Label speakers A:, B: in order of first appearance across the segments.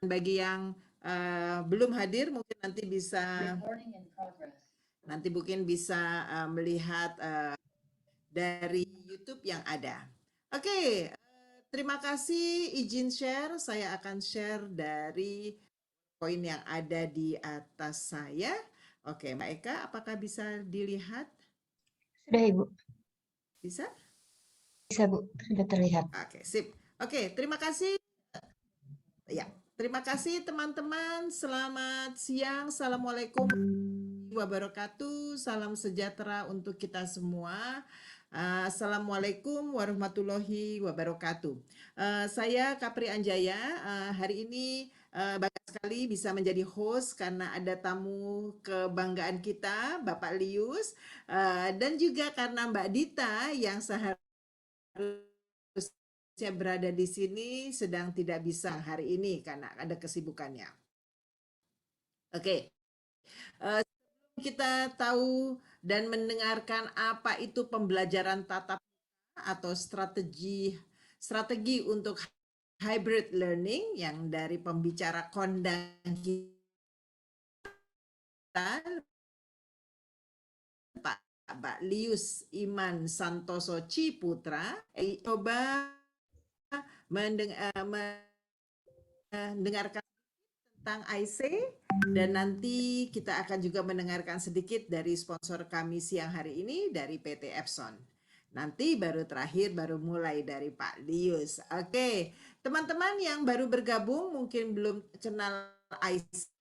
A: bagi yang belum hadir mungkin nanti mungkin bisa melihat dari YouTube yang ada. Oke, terima kasih izin share. Saya akan share dari poin yang ada di atas saya. Oke, Mbak Eka, apakah bisa dilihat?
B: Sudah, Ibu.
A: Bisa?
B: Bisa, Bu. Sudah terlihat.
A: Oke, sip. Oke, terima kasih. Ya, terima kasih teman-teman. Selamat siang. Assalamualaikum warahmatullahi wabarakatuh. Salam sejahtera untuk kita semua. Assalamualaikum warahmatullahi wabarakatuh. Saya Kapri Anjaya. Hari ini bangga sekali bisa menjadi host karena ada tamu kebanggaan kita, Bapak Lius, dan juga karena Mbak Dita yang seharusnya berada di sini sedang tidak bisa hari ini karena ada kesibukannya. Oke. Kita tahu dan mendengarkan apa itu pembelajaran tatap muka atau strategi untuk hybrid learning yang dari pembicara kondang kita Pak Lius Iman Santoso Ciputra coba mendengarkan tentang IC dan nanti kita akan juga mendengarkan sedikit dari sponsor kami siang hari ini dari PT Epson. Nanti baru terakhir baru mulai dari Pak Lius. Oke, teman-teman yang baru bergabung mungkin belum kenal IC.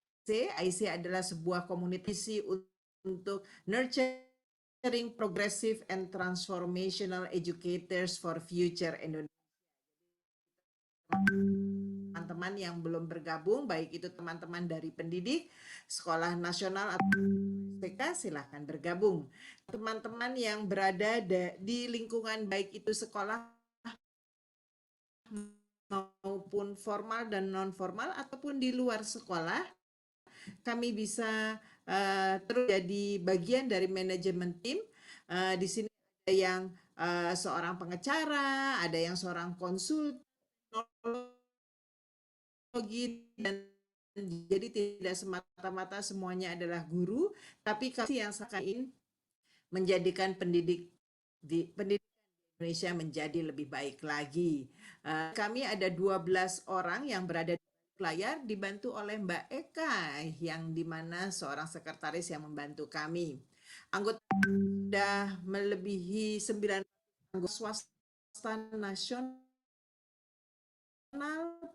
A: IC adalah sebuah komunitas untuk nurturing progressive and transformational educators for future Indonesia. Teman-teman yang belum bergabung, baik itu teman-teman dari pendidik, sekolah nasional atau STK, silahkan bergabung. Teman-teman yang berada di lingkungan baik itu sekolah maupun formal dan non formal ataupun di luar sekolah, kami bisa terus jadi bagian dari manajemen tim. Di sini ada yang seorang pengacara, ada yang seorang konsul dan jadi tidak semata-mata semuanya adalah guru, tapi kami yang sekarang menjadikan pendidikan di Indonesia menjadi lebih baik lagi. Kami ada 12 orang yang berada di layar dibantu oleh Mbak Eka yang dimana seorang sekretaris yang membantu kami. Anggota sudah melebihi 9 anggota swasta nasional,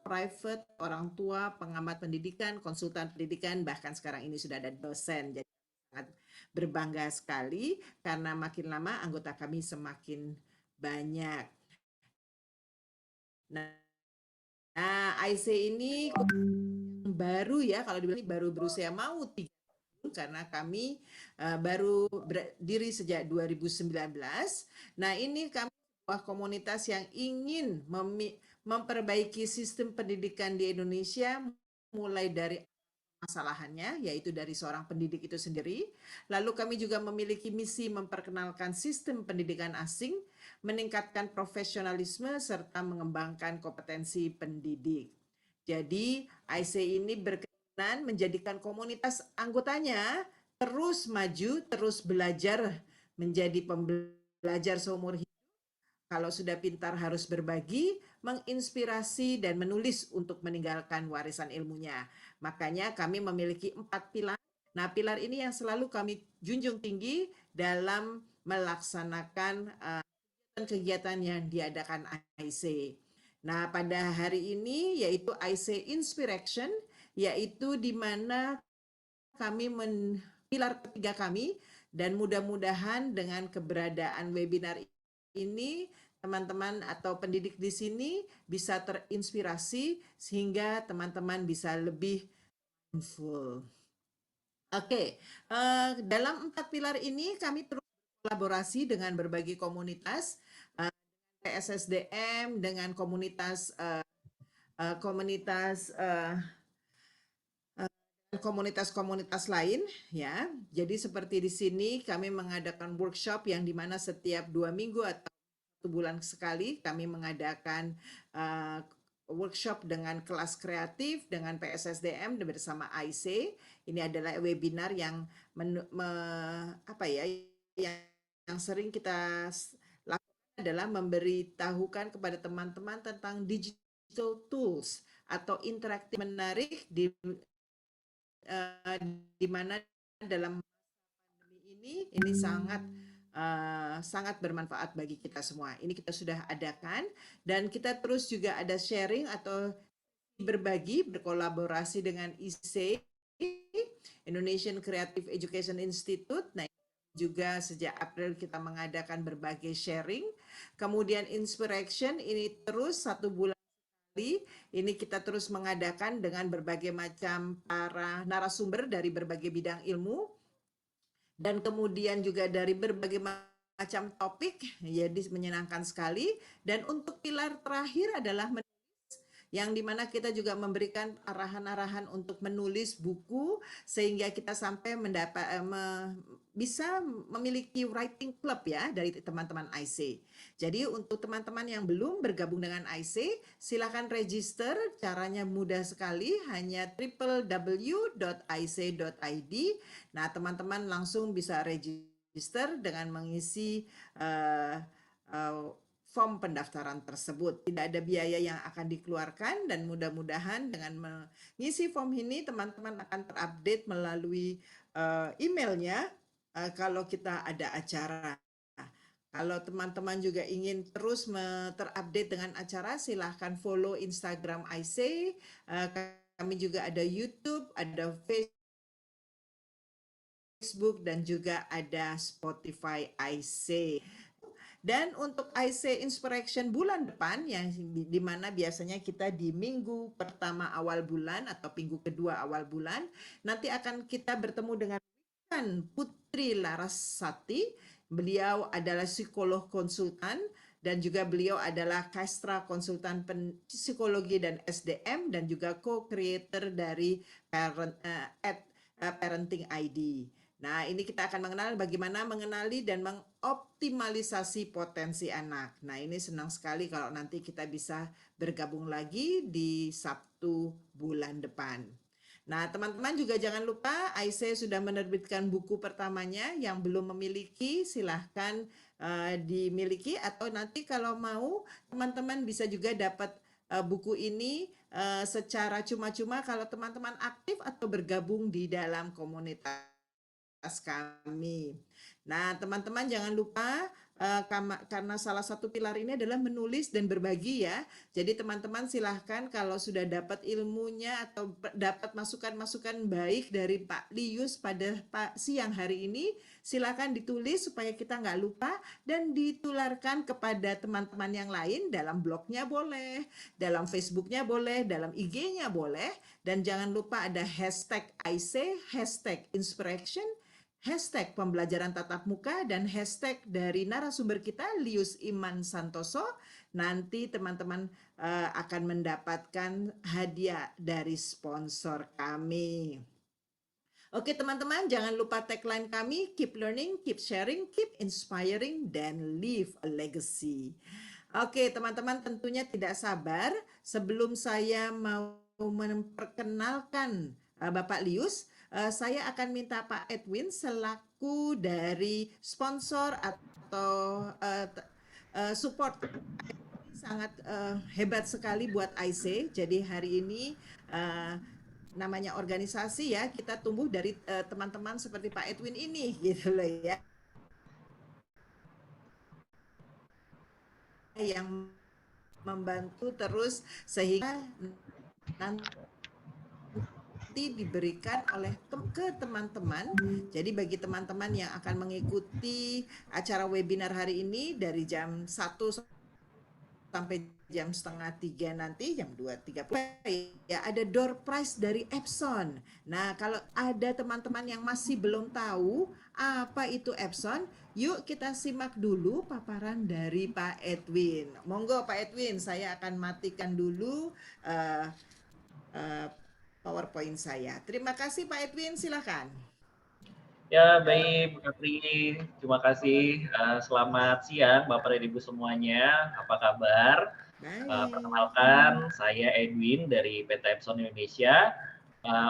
A: private, orang tua, pengamat pendidikan, konsultan pendidikan, bahkan sekarang ini sudah ada dosen. Jadi sangat berbangga sekali karena makin lama anggota kami semakin banyak. Nah, IC ini baru ya, kalau dibilang baru berusia mau 3 tahun karena kami baru berdiri sejak 2019. Nah, ini kami sebuah komunitas yang ingin memperbaiki sistem pendidikan di Indonesia mulai dari masalahannya, yaitu dari seorang pendidik itu sendiri. Lalu kami juga memiliki misi memperkenalkan sistem pendidikan asing, meningkatkan profesionalisme, serta mengembangkan kompetensi pendidik. Jadi IC ini berkenan menjadikan komunitas anggotanya terus maju, terus belajar, menjadi pembelajar seumur hidup. Kalau sudah pintar harus berbagi, menginspirasi, dan menulis untuk meninggalkan warisan ilmunya. Makanya kami memiliki 4 pilar. Nah, pilar ini yang selalu kami junjung tinggi dalam melaksanakan kegiatan yang diadakan IC. Nah, pada hari ini yaitu IC Inspiration, yaitu di mana kami pilar ketiga kami, dan mudah-mudahan dengan keberadaan webinar ini teman-teman atau pendidik di sini bisa terinspirasi sehingga teman-teman bisa lebih mindful. Oke, dalam 4 pilar ini kami terus berkolaborasi dengan berbagai komunitas, PSSDM, dengan komunitas lain ya. Jadi seperti di sini kami mengadakan workshop yang dimana setiap 2 minggu atau 1 bulan sekali kami mengadakan workshop dengan kelas kreatif dengan PSSDM bersama IC. Ini adalah webinar yang yang sering kita lakukan adalah memberitahukan kepada teman-teman tentang digital tools atau interaktif menarik di mana dalam pandemi ini sangat bermanfaat bagi kita semua. Ini kita sudah adakan dan kita terus juga ada sharing atau berbagi berkolaborasi dengan IC, Indonesian Creative Education Institute. Nah, juga sejak April kita mengadakan berbagai sharing. Kemudian Inspiration ini terus 1 bulan sekali. Ini kita terus mengadakan dengan berbagai macam para narasumber dari berbagai bidang ilmu. Dan kemudian juga dari berbagai macam topik, jadi menyenangkan sekali. Dan untuk pilar terakhir adalah yang dimana kita juga memberikan arahan-arahan untuk menulis buku sehingga kita sampai bisa memiliki writing club ya dari teman-teman IC. Jadi untuk teman-teman yang belum bergabung dengan IC, silakan register. Caranya mudah sekali, hanya www.ic.id. Nah, teman-teman langsung bisa register dengan mengisi form pendaftaran tersebut. Tidak ada biaya yang akan dikeluarkan dan mudah-mudahan dengan mengisi form ini teman-teman akan terupdate melalui emailnya kalau kita ada acara. Kalau teman-teman juga ingin terus terupdate dengan acara, silahkan follow Instagram IC. Kami juga ada YouTube, ada Facebook, dan juga ada Spotify IC. Dan untuk IC Inspiration bulan depan yang dimana biasanya kita di minggu pertama awal bulan atau minggu kedua awal bulan, nanti akan kita bertemu dengan Putri Larasati. Beliau adalah psikolog konsultan dan juga beliau adalah Kastra konsultan psikologi dan SDM dan juga co-creator dari Parenting ID. Nah, ini kita akan mengenal bagaimana mengenali dan mengoptimalisasi potensi anak. Nah, ini senang sekali kalau nanti kita bisa bergabung lagi di Sabtu bulan depan. Nah, teman-teman juga jangan lupa IC sudah menerbitkan buku pertamanya. Yang belum memiliki silahkan dimiliki, atau nanti kalau mau teman-teman bisa juga dapat buku ini secara cuma-cuma kalau teman-teman aktif atau bergabung di dalam komunitas kami. Nah, teman-teman jangan lupa karena salah satu pilar ini adalah menulis dan berbagi ya. Jadi teman-teman silahkan kalau sudah dapat ilmunya atau dapat masukan-masukan baik dari Pak Lius pada siang hari ini, silahkan ditulis supaya kita nggak lupa dan ditularkan kepada teman-teman yang lain. Dalam blognya boleh, dalam Facebooknya boleh, dalam IG-nya boleh. Dan jangan lupa ada hashtag IC, hashtag Inspiration, hashtag pembelajaran tatap muka, dan hashtag dari narasumber kita Lius Iman Santoso. Nanti teman-teman akan mendapatkan hadiah dari sponsor kami. Oke teman-teman, jangan lupa tagline kami, keep learning, keep sharing, keep inspiring, dan leave a legacy. Oke teman-teman, tentunya tidak sabar sebelum saya mau memperkenalkan Bapak Lius, saya akan minta Pak Edwin selaku dari sponsor atau support. Sangat hebat sekali buat IC. Jadi hari ini namanya organisasi ya, kita tumbuh dari teman-teman seperti Pak Edwin ini gitu loh ya, yang membantu terus sehingga nanti diberikan oleh ke teman-teman. Jadi bagi teman-teman yang akan mengikuti acara webinar hari ini dari jam 1 sampai jam 2:30 nanti, jam 2:30 ya, ada door prize dari Epson. Nah, kalau ada teman-teman yang masih belum tahu apa itu Epson, yuk kita simak dulu paparan dari Pak Edwin. Monggo Pak Edwin, saya akan matikan dulu PowerPoint saya. Terima kasih Pak Edwin, silakan.
C: Ya, baik, Bu Kapri. Terima kasih. Selamat siang, Bapak dan Ibu semuanya. Apa kabar?
A: Baik.
C: Perkenalkan, saya Edwin dari PT Epson Indonesia.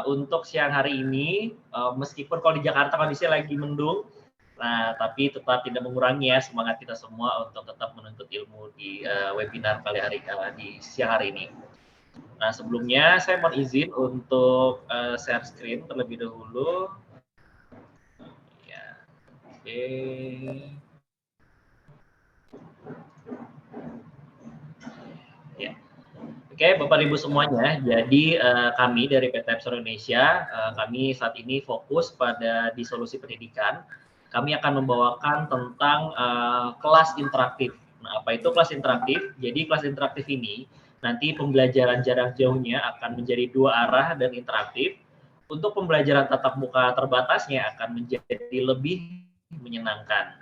C: Untuk siang hari ini, meskipun kalau di Jakarta kondisinya lagi mendung, nah tapi tetap tidak mengurangi ya semangat kita semua untuk tetap menuntut ilmu di webinar di siang hari ini. Nah sebelumnya saya mohon izin untuk share screen terlebih dahulu. Ya, oke. Ya. Oke, Bapak Ibu semuanya. Jadi kami dari PT Epson Indonesia, kami saat ini fokus pada di solusi pendidikan. Kami akan membawakan tentang kelas interaktif. Nah, apa itu kelas interaktif? Jadi kelas interaktif ini nanti pembelajaran jarak jauhnya akan menjadi 2 arah dan interaktif. Untuk pembelajaran tatap muka terbatasnya akan menjadi lebih menyenangkan.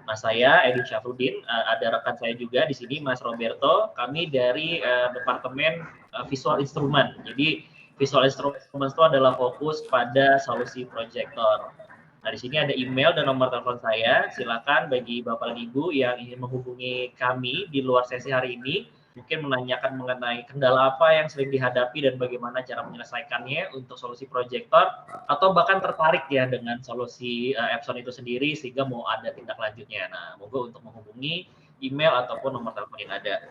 C: Nah, saya Edi Syafruddin, ada rekan saya juga di sini Mas Roberto, kami dari Departemen Visual Instrument. Jadi Visual Instrument itu adalah fokus pada solusi proyektor. Nah, di sini ada email dan nomor telepon saya. Silakan bagi Bapak dan Ibu yang ingin menghubungi kami di luar sesi hari ini, mungkin menanyakan mengenai kendala apa yang sering dihadapi dan bagaimana cara menyelesaikannya untuk solusi proyektor, atau bahkan tertarik ya dengan solusi Epson itu sendiri sehingga mau ada tindak lanjutnya. Nah, monggo untuk menghubungi email ataupun nomor telepon yang ada.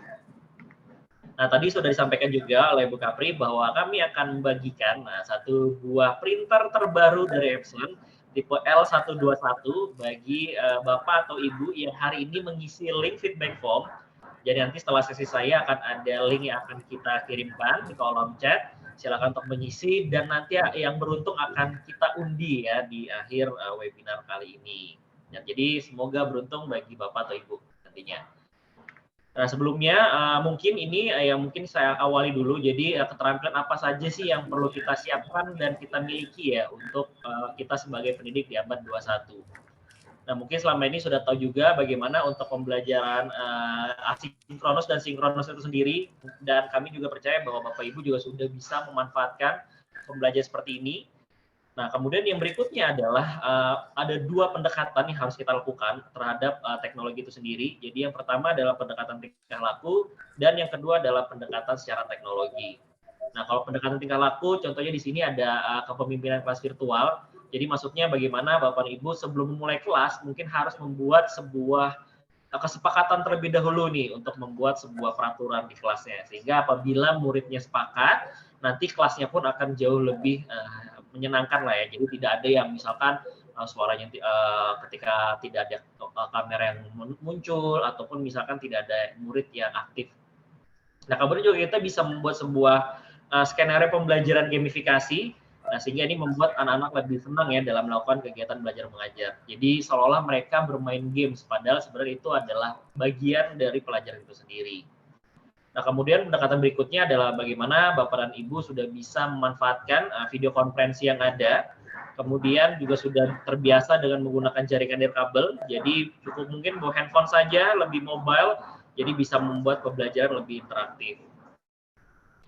C: Nah, tadi sudah disampaikan juga oleh Bu Kapri bahwa kami akan membagikan satu buah printer terbaru dari Epson tipe L121 bagi Bapak atau Ibu yang hari ini mengisi link feedback form. Jadi nanti setelah sesi saya akan ada link yang akan kita kirimkan di kolom chat. Silakan untuk mengisi dan nanti yang beruntung akan kita undi ya di akhir webinar kali ini. Dan jadi semoga beruntung bagi Bapak atau Ibu nantinya. Nah, sebelumnya mungkin ini yang mungkin saya awali dulu. Jadi keterampilan apa saja sih yang perlu kita siapkan dan kita miliki ya untuk kita sebagai pendidik di abad 21. Nah, mungkin selama ini sudah tahu juga bagaimana untuk pembelajaran asinkronus dan sinkronus itu sendiri, dan kami juga percaya bahwa Bapak Ibu juga sudah bisa memanfaatkan pembelajaran seperti ini. Nah, kemudian yang berikutnya adalah ada 2 pendekatan yang harus kita lakukan terhadap teknologi itu sendiri. Jadi yang pertama adalah pendekatan tingkah laku dan yang kedua adalah pendekatan secara teknologi. Nah, kalau pendekatan tingkah laku, contohnya di sini ada kepemimpinan kelas virtual. Jadi maksudnya bagaimana Bapak dan Ibu sebelum memulai kelas mungkin harus membuat sebuah kesepakatan terlebih dahulu nih untuk membuat sebuah peraturan di kelasnya. Sehingga apabila muridnya sepakat, nanti kelasnya pun akan jauh lebih menyenangkan lah ya. Jadi tidak ada yang misalkan suaranya ketika tidak ada kamera yang muncul ataupun misalkan tidak ada murid yang aktif. Nah, kemudian juga kita bisa membuat sebuah skenario pembelajaran gamifikasi. Nah, sehingga ini membuat anak-anak lebih senang ya dalam melakukan kegiatan belajar mengajar. Jadi seolah-olah mereka bermain games, padahal sebenarnya itu adalah bagian dari pelajaran itu sendiri. Nah, kemudian pendekatan berikutnya adalah bagaimana Bapak dan Ibu sudah bisa memanfaatkan video konferensi yang ada, kemudian juga sudah terbiasa dengan menggunakan jaringan nirkabel, jadi cukup mungkin bawa handphone saja, lebih mobile, jadi bisa membuat pembelajaran lebih interaktif.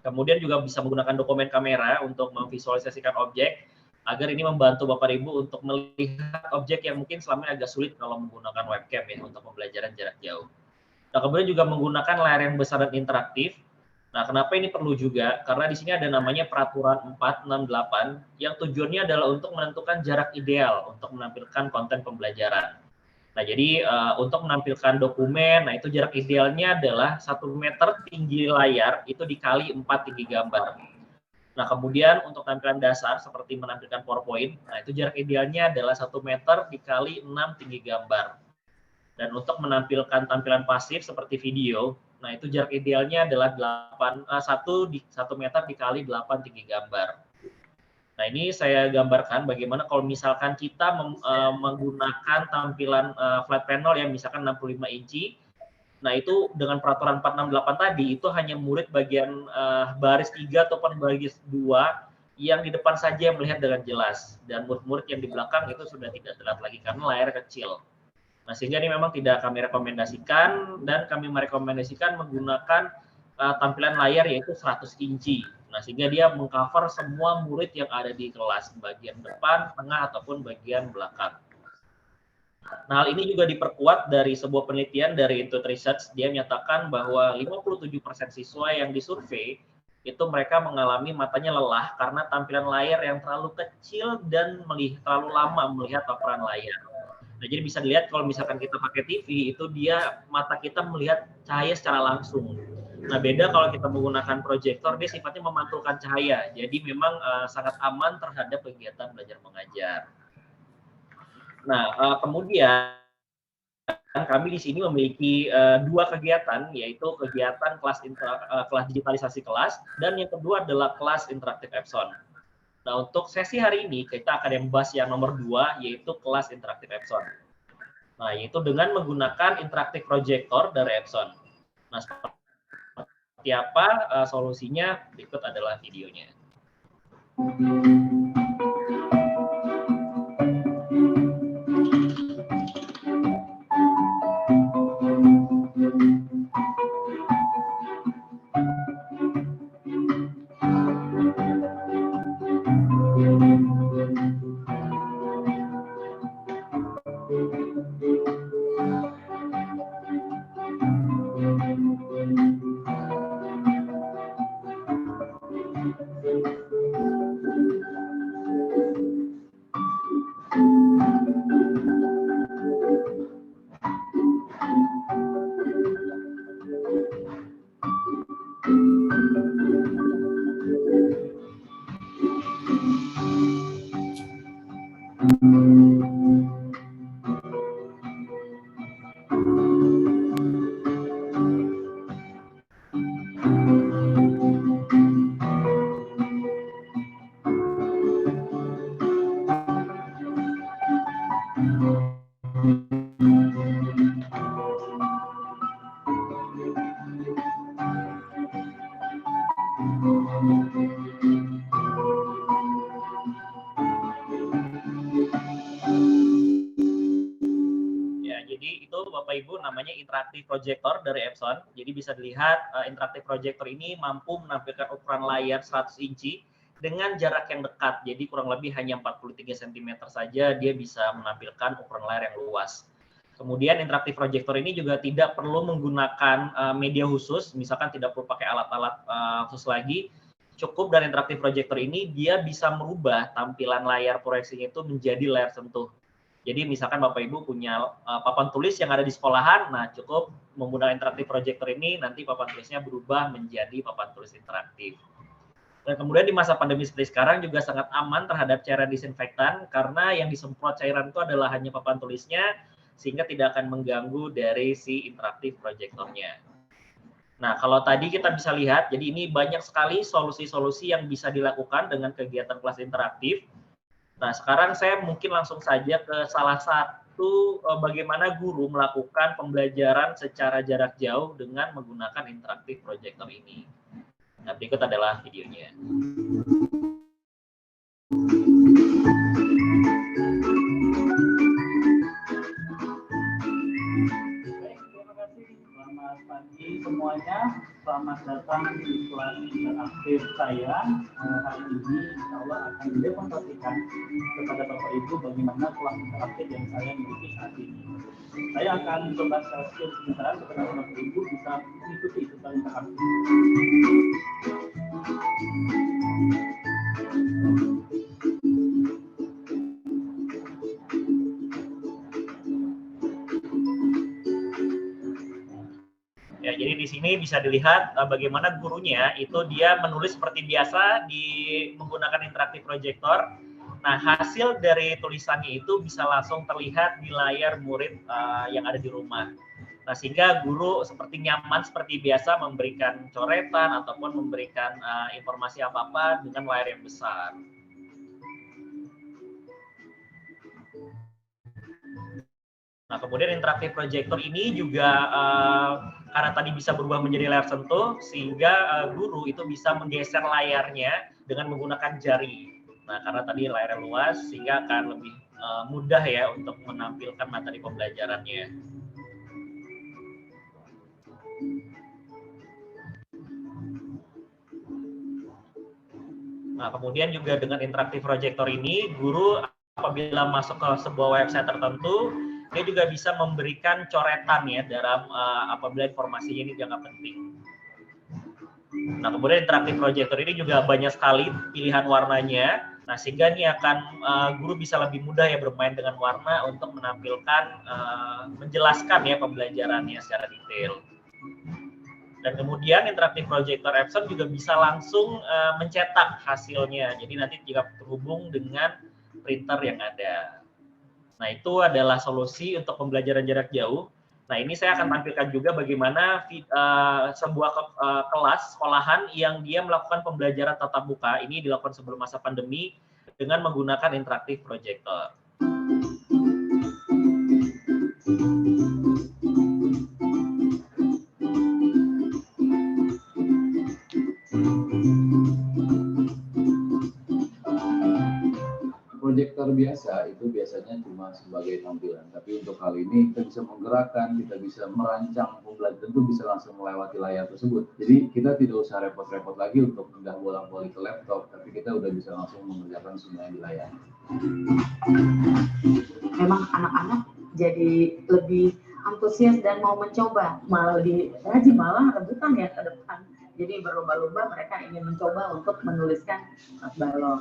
C: Kemudian juga bisa menggunakan dokumen kamera untuk memvisualisasikan objek, agar ini membantu Bapak Ibu untuk melihat objek yang mungkin selama ini agak sulit kalau menggunakan webcam ya untuk pembelajaran jarak jauh. Nah, kemudian juga menggunakan layar yang besar dan interaktif. Nah, kenapa ini perlu juga? Karena di sini ada namanya peraturan 468 yang tujuannya adalah untuk menentukan jarak ideal untuk menampilkan konten pembelajaran. Nah, jadi untuk menampilkan dokumen, nah itu jarak idealnya adalah 1 meter tinggi layar itu dikali 4 tinggi gambar. Nah, kemudian untuk tampilan dasar seperti menampilkan PowerPoint, nah itu jarak idealnya adalah 1 meter dikali 6 tinggi gambar. Dan untuk menampilkan tampilan pasif seperti video, nah itu jarak idealnya adalah 1 meter dikali 8 tinggi gambar. Nah, ini saya gambarkan bagaimana kalau misalkan kita menggunakan tampilan flat panel yang misalkan 65 inci. Nah, itu dengan peraturan 468 tadi, itu hanya murid bagian baris 3 ataupun baris 2 yang di depan saja melihat dengan jelas. Dan murid-murid yang di belakang itu sudah tidak terlihat lagi karena layar kecil. Nah, sehingga ini memang tidak kami rekomendasikan dan kami merekomendasikan menggunakan tampilan layar yaitu 100 inci. Nah, sehingga dia mengcover semua murid yang ada di kelas, bagian depan, tengah, ataupun bagian belakang. Nah, hal ini juga diperkuat dari sebuah penelitian dari Intuit Research. Dia menyatakan bahwa 57% siswa yang disurvei itu mereka mengalami matanya lelah karena tampilan layar yang terlalu kecil dan terlalu lama melihat paparan layar. Nah, jadi bisa dilihat kalau misalkan kita pakai TV, itu dia mata kita melihat cahaya secara langsung. Nah, beda kalau kita menggunakan proyektor, dia sifatnya memantulkan cahaya. Jadi memang sangat aman terhadap kegiatan belajar mengajar. Nah, kemudian kami di sini memiliki dua kegiatan, yaitu kegiatan kelas digitalisasi kelas, dan yang kedua adalah kelas interaktif Epson. Nah, untuk sesi hari ini kita akan membahas yang nomor 2, yaitu kelas interaktif Epson. Nah, yaitu dengan menggunakan interaktif projector dari Epson. Nah, seperti apa solusinya? Berikut adalah videonya. Jadi itu Bapak Ibu namanya interaktif projector dari Epson. Jadi bisa dilihat interaktif projector ini mampu menampilkan ukuran layar 100 inci dengan jarak yang dekat. Jadi kurang lebih hanya 43 cm saja dia bisa menampilkan ukuran layar yang luas. Kemudian interaktif projector ini juga tidak perlu menggunakan media khusus, misalkan tidak perlu pakai alat-alat khusus lagi. Cukup dari interaktif projector ini dia bisa merubah tampilan layar proyeksinya itu menjadi layar sentuh. Jadi misalkan Bapak Ibu punya papan tulis yang ada di sekolahan, nah cukup menggunakan interaktif projector ini, nanti papan tulisnya berubah menjadi papan tulis interaktif. Dan kemudian di masa pandemi seperti sekarang juga sangat aman terhadap cairan disinfektan, karena yang disemprot cairan itu adalah hanya papan tulisnya, sehingga tidak akan mengganggu dari si interaktif projectornya. Nah, kalau tadi kita bisa lihat, jadi ini banyak sekali solusi-solusi yang bisa dilakukan dengan kegiatan kelas interaktif. Nah, sekarang saya mungkin langsung saja ke salah satu bagaimana guru melakukan pembelajaran secara jarak jauh dengan menggunakan interaktif projector ini. Nah, berikut adalah videonya.
D: Selamat pagi semuanya, selamat datang di kelas interaktif saya. Hari ini insya Allah akan mendemonstrasikan kepada Bapak Ibu bagaimana kelas interaktif yang saya miliki saat ini. Saya akan coba share sebentar kepada Bapak Ibu bisa mengikuti kelas interaktif.
C: Ya, jadi di sini bisa dilihat bagaimana gurunya itu dia menulis seperti biasa di menggunakan interaktif projector. Nah, hasil dari tulisannya itu bisa langsung terlihat di layar murid yang ada di rumah. Nah, sehingga guru seperti nyaman seperti biasa memberikan coretan ataupun memberikan informasi apa-apa dengan layar yang besar. Nah, kemudian interaktif projector ini juga karena tadi bisa berubah menjadi layar sentuh, sehingga guru itu bisa menggeser layarnya dengan menggunakan jari. Nah, karena tadi layarnya luas, sehingga akan lebih mudah ya untuk menampilkan materi pembelajarannya. Nah, kemudian juga dengan interaktif projector ini, guru apabila masuk ke sebuah website tertentu, dia juga bisa memberikan coretan ya dalam apabila informasinya ini dianggap penting. Nah, kemudian interaktif projector ini juga banyak sekali pilihan warnanya. Nah, sehingga ini akan guru bisa lebih mudah ya bermain dengan warna untuk menampilkan, menjelaskan ya pembelajarannya secara detail. Dan kemudian interaktif projector Epson juga bisa langsung mencetak hasilnya. Jadi nanti jika terhubung dengan printer yang ada. Nah, itu adalah solusi untuk pembelajaran jarak jauh. Nah, ini saya akan tampilkan juga bagaimana sebuah kelas sekolahan yang dia melakukan pembelajaran tatap muka. Ini dilakukan sebelum masa pandemi dengan menggunakan interaktif projector.
E: Proyektor biasa itu biasanya cuma sebagai tampilan, tapi untuk kali ini kita bisa menggerakkan, kita bisa merancang pembelajaran itu bisa langsung melewati layar tersebut. Jadi kita tidak usah repot-repot lagi untuk pindah bolak-balik ke laptop, tapi kita udah bisa langsung mengerjakan semuanya di layar.
F: Memang anak-anak jadi lebih antusias dan mau mencoba, malah lebih rajin, malah rebutan ya ke depan. Jadi berlomba-lomba mereka ingin mencoba untuk menuliskan balon.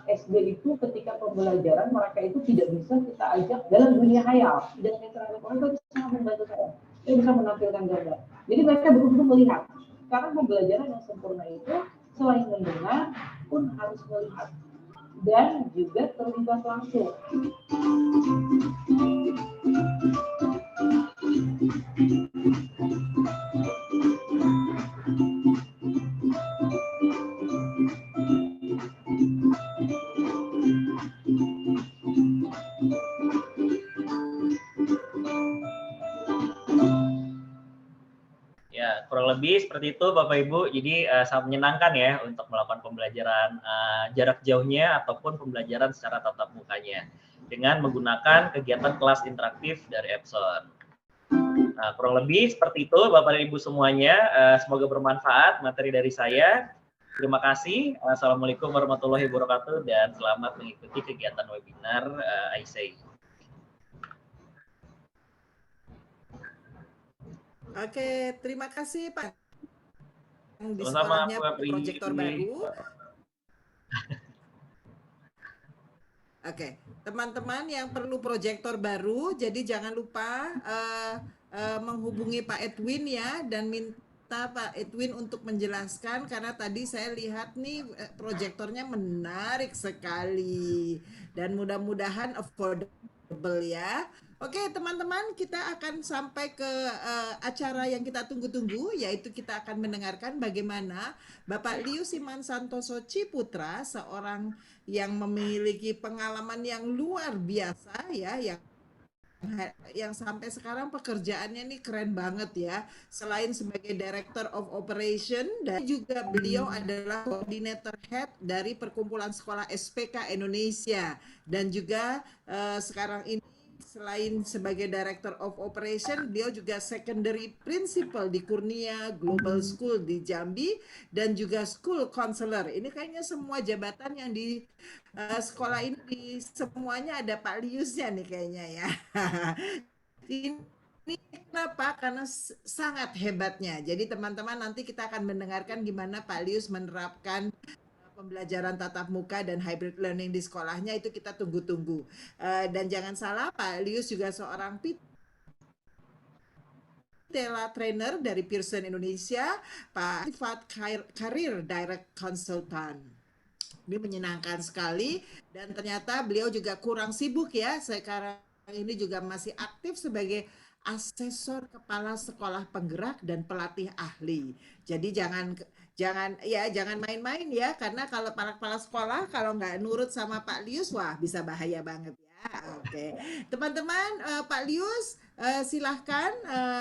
F: SD itu ketika pembelajaran mereka itu tidak bisa kita ajak dalam dunia khayal. Dengan interaktif mereka itu sangat membantu saya. Dia bisa menampilkan gambar. Jadi mereka betul-betul melihat. Karena pembelajaran yang sempurna itu selain mendengar pun harus melihat dan juga terlibat langsung.
C: Kurang lebih seperti itu Bapak Ibu. Jadi sangat menyenangkan ya untuk melakukan pembelajaran jarak jauhnya ataupun pembelajaran secara tatap mukanya dengan menggunakan kegiatan kelas interaktif dari Epson. Nah, kurang lebih seperti itu Bapak dan Ibu semuanya. Semoga bermanfaat materi dari saya. Terima kasih. Assalamualaikum warahmatullahi wabarakatuh dan selamat mengikuti kegiatan webinar ISEI.
A: Oke, terima kasih Pak. Di
C: Sama-sama,
A: sekolahnya
C: Pak Pri.
A: proyektor baru. Oke, teman-teman yang perlu proyektor baru, jadi jangan lupa menghubungi Pak Edwin ya dan minta Pak Edwin untuk menjelaskan karena tadi saya lihat nih proyektornya menarik sekali dan mudah-mudahan affordable ya. Oke teman-teman, kita akan sampai ke acara yang kita tunggu-tunggu, yaitu kita akan mendengarkan bagaimana Bapak Liu Siman Santoso Ciputra, seorang yang memiliki pengalaman yang luar biasa ya, yang sampai sekarang pekerjaannya nih keren banget ya. Selain sebagai Director of Operation, dan juga beliau adalah Coordinator Head dari Perkumpulan Sekolah SPK Indonesia, dan juga sekarang ini selain sebagai Director of Operation, beliau juga Secondary Principal di Kurnia Global School di Jambi dan juga School Counselor. Ini kayaknya semua jabatan yang di sekolah ini di semuanya ada Pak Liusnya nih kayaknya ya. Ini kenapa? Karena sangat hebatnya. Jadi teman-teman nanti kita akan mendengarkan gimana Pak Lius menerapkan pembelajaran tatap muka dan hybrid learning di sekolahnya, itu kita tunggu-tunggu. Dan jangan salah, Pak Lius juga seorang Tela trainer dari Pearson Indonesia, Pak Sifat Career Direct Consultant. Ini menyenangkan sekali dan ternyata beliau juga kurang sibuk ya. Sekarang ini juga masih aktif sebagai asesor kepala sekolah penggerak dan pelatih ahli. Jadi jangan main-main ya, karena kalau para kepala sekolah kalau nggak nurut sama Pak Lius, wah bisa bahaya banget ya. Oke, teman-teman, Pak Lius, silahkan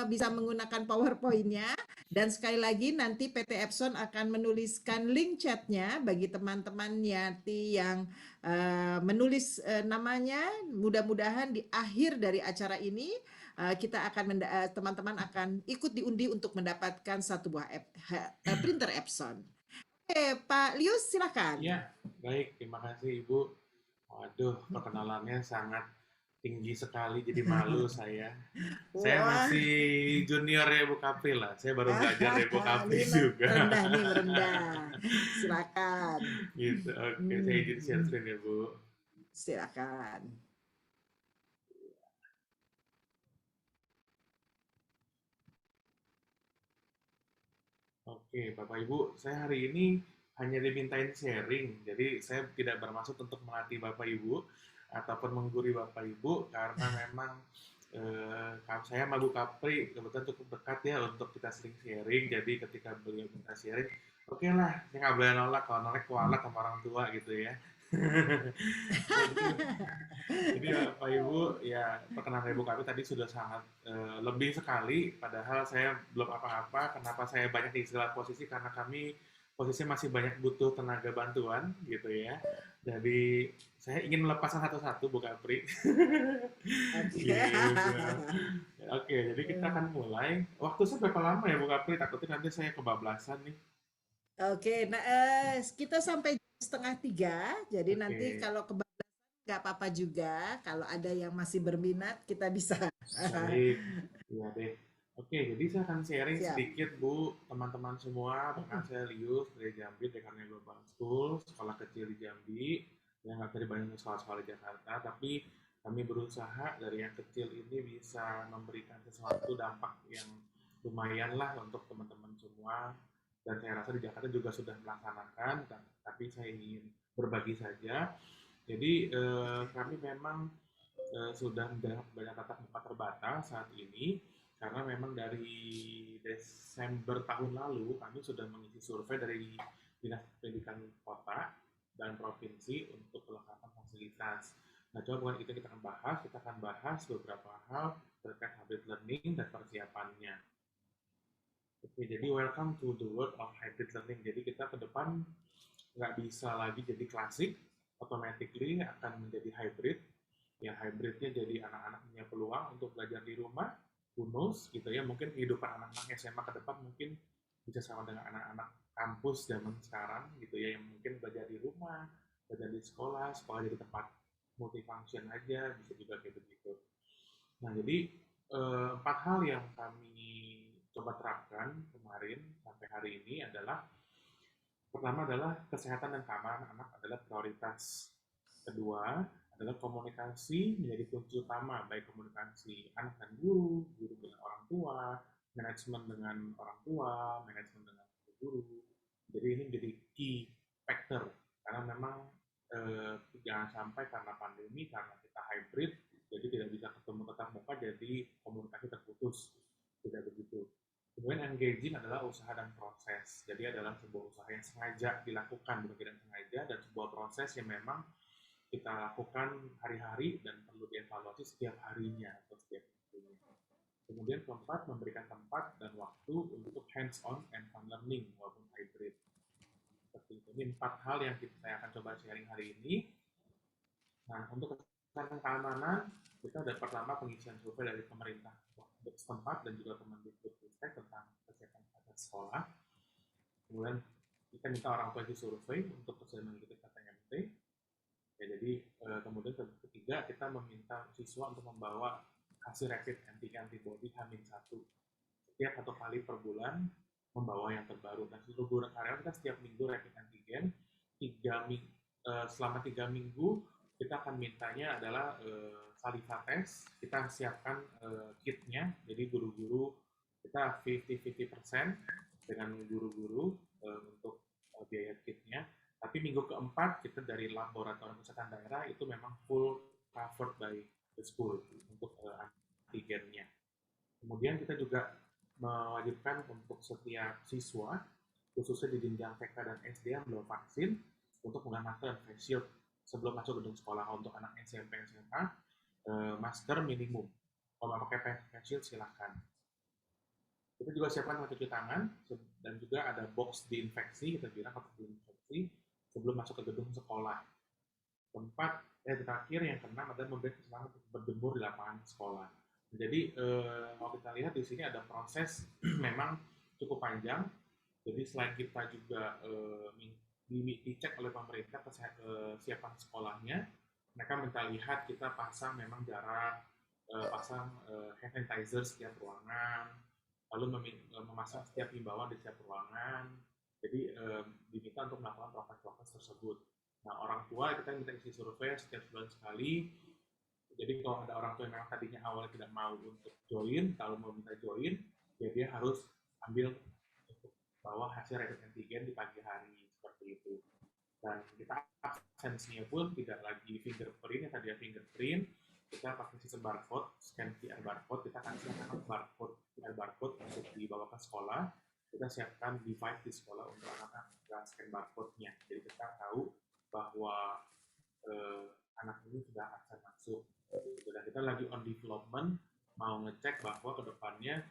A: bisa menggunakan PowerPoint-nya. Dan sekali lagi nanti PT Epson akan menuliskan link chatnya bagi teman-teman Yati yang menulis namanya. Mudah-mudahan di akhir dari acara ini kita akan teman-teman akan ikut diundi untuk mendapatkan satu buah printer Epson. Oke, Pak Lius, silahkan.
G: Ya, baik. Terima kasih Ibu. Waduh, perkenalannya sangat tinggi sekali, jadi malu saya. Saya
A: Wah,
G: masih junior ya Bu Kapri lah. Saya baru belajar ya Bu Kapri
A: ini
G: juga.
A: merendah nih, merendah. Silakan.
G: Gitu. Oke, saya izin share screen ya Bu.
A: Silakan.
G: Oke, Bapak Ibu, saya hari ini hanya dimintain sharing. Jadi saya tidak bermaksud untuk melatih Bapak Ibu ataupun menggurui Bapak Ibu karena memang saya sama Bu Kapri kebetulan cukup dekat ya untuk kita sering sharing. Jadi ketika beliau minta sharing, oke lah, saya nggak boleh nolak. Kalau nolak kualat sama orang tua gitu ya. Jadi Bapak Ibu, ya perkenalan Ibu Kapri tadi sudah sangat lebih sekali, padahal saya belum apa-apa. Kenapa saya banyak di segala posisi? Karena kami posisi masih banyak butuh tenaga bantuan gitu ya. Jadi saya ingin melepaskan satu-satu Bu Kapri. Gitu. Oke, jadi kita akan mulai. Waktu saya berapa lama ya Bu Kapri? Takutnya nanti saya kebablasan nih.
A: Oke, nah kita sampai jam 2:30, jadi nanti
G: Oke.
A: kalau kebablasan nggak apa-apa juga. Kalau ada yang masih berminat, kita bisa.
G: Baik, iya deh. Oke, jadi saya akan sharing
A: Siap.
G: sedikit Bu, teman-teman semua. Perkenalkan saya Lius dari Jambi, Dekannya Global School, sekolah kecil di Jambi. Yang nggak bisa dibandingin sekolah-sekolah di Jakarta, tapi kami berusaha dari yang kecil ini bisa memberikan sesuatu dampak yang lumayan lah untuk teman-teman semua. Dan saya rasa di Jakarta juga sudah melaksanakan, tapi saya ingin berbagi saja. Jadi kami memang sudah banyak tatap muka terbatas saat ini karena memang dari Desember tahun lalu kami sudah mengisi survei dari Dinas Pendidikan Kota dan Provinsi untuk kelengkapan fasilitas. Nah, coba bukan itu kita akan bahas beberapa hal terkait hybrid learning dan persiapannya. Oke, jadi welcome to the world of hybrid learning. Jadi kita ke depan nggak bisa lagi jadi klasik, automatically akan menjadi hybrid. Ya hybridnya jadi anak-anak punya peluang untuk belajar di rumah, who knows gitu ya, mungkin kehidupan anak-anak SMA ke depan mungkin bisa sama dengan anak-anak kampus zaman sekarang gitu ya, yang mungkin belajar di rumah, belajar di sekolah, sekolah jadi tempat multifunction aja, bisa juga kayak begitu. Nah jadi 4 hal yang kami coba terapkan kemarin sampai hari ini adalah pertama adalah kesehatan dan keamanan anak adalah prioritas. Kedua adalah komunikasi menjadi kunci utama, baik komunikasi anak dan guru, guru dengan orang tua, manajemen dengan orang tua, manajemen dengan guru. Jadi ini menjadi key factor karena memang jangan sampai karena pandemi, karena kita hybrid, jadi tidak bisa ketemu tatap muka, jadi komunikasi terputus. Tidak begitu. Kemudian engaging adalah usaha dan proses. Jadi adalah sebuah usaha yang sengaja dilakukan, bukan tidak sengaja, dan sebuah proses yang memang kita lakukan hari-hari dan perlu dievaluasi setiap harinya atau setiap minggunya. Kemudian keempat, memberikan tempat dan waktu untuk hands-on and fun learning walaupun hybrid. Seperti itu. Ini 4 hal yang saya akan coba sharing hari ini. Nah, untuk kesehatan keamanan, kita ada pertama pengisian survei dari pemerintah setempat dan juga Kemendikbudristek tentang kesehatan pada sekolah. Kemudian kita minta orang tua isi survei untuk kesulitan mengikuti KTMT. Ya, jadi kemudian ketiga kita meminta siswa untuk membawa hasil rapid antigen antibody H-1 setiap 1 kali per bulan, membawa yang terbaru. Dan seluruh guru karyawan kita setiap minggu rapid antigen. Selama 3 minggu kita akan mintanya adalah saliva test. Kita siapkan kitnya, jadi guru-guru kita 50-50% dengan guru-guru untuk biaya kitnya. Tapi minggu keempat kita dari laboratorium kesehatan daerah itu memang full covered by the school untuk antigennya. Kemudian kita juga mewajibkan untuk setiap siswa, khususnya di jenjang TK dan SD yang belum vaksin, untuk menggunakan masker dan face shield sebelum masuk gedung sekolah. Untuk anak SMP SMA, masker minimum. Kalau mau pakai face shield silahkan. Kita juga siapkan tempat cuci tangan dan juga ada box diinfeksi, kita bilang kotak diinfeksi sebelum masuk ke gedung sekolah. Tempat terakhir yang keenam adalah memberi kesempatan untuk berjemur di lapangan sekolah. Jadi kalau kita lihat di sini ada proses memang cukup panjang. Jadi selain kita juga dicek oleh pemerintah kesiapan sekolahnya, mereka minta lihat kita pasang memang jarak, pasang hand sanitizer setiap ruangan, lalu memasang setiap himbauan di setiap ruangan. Jadi diminta untuk melakukan prokes-prokes tersebut. Nah, orang tua kita minta isi survei setiap bulan sekali. Jadi kalau ada orang tua yang memang tadinya awalnya tidak mau untuk join, kalau mau minta join, ya dia harus ambil untuk bawa hasil rapid antigen di pagi hari, seperti itu. Dan kita absensinya pun tidak lagi fingerprint, yang tadinya fingerprint, kita pakai sistem barcode, scan QR barcode, kita kasih anak barcode QR barcode untuk dibawa ke sekolah. Kita siapkan device di sekolah untuk anak-anak scan barcode-nya. Jadi kita tahu bahwa anak ini sudah absen masuk. Dan kita lagi on development, mau ngecek bahwa kedepannya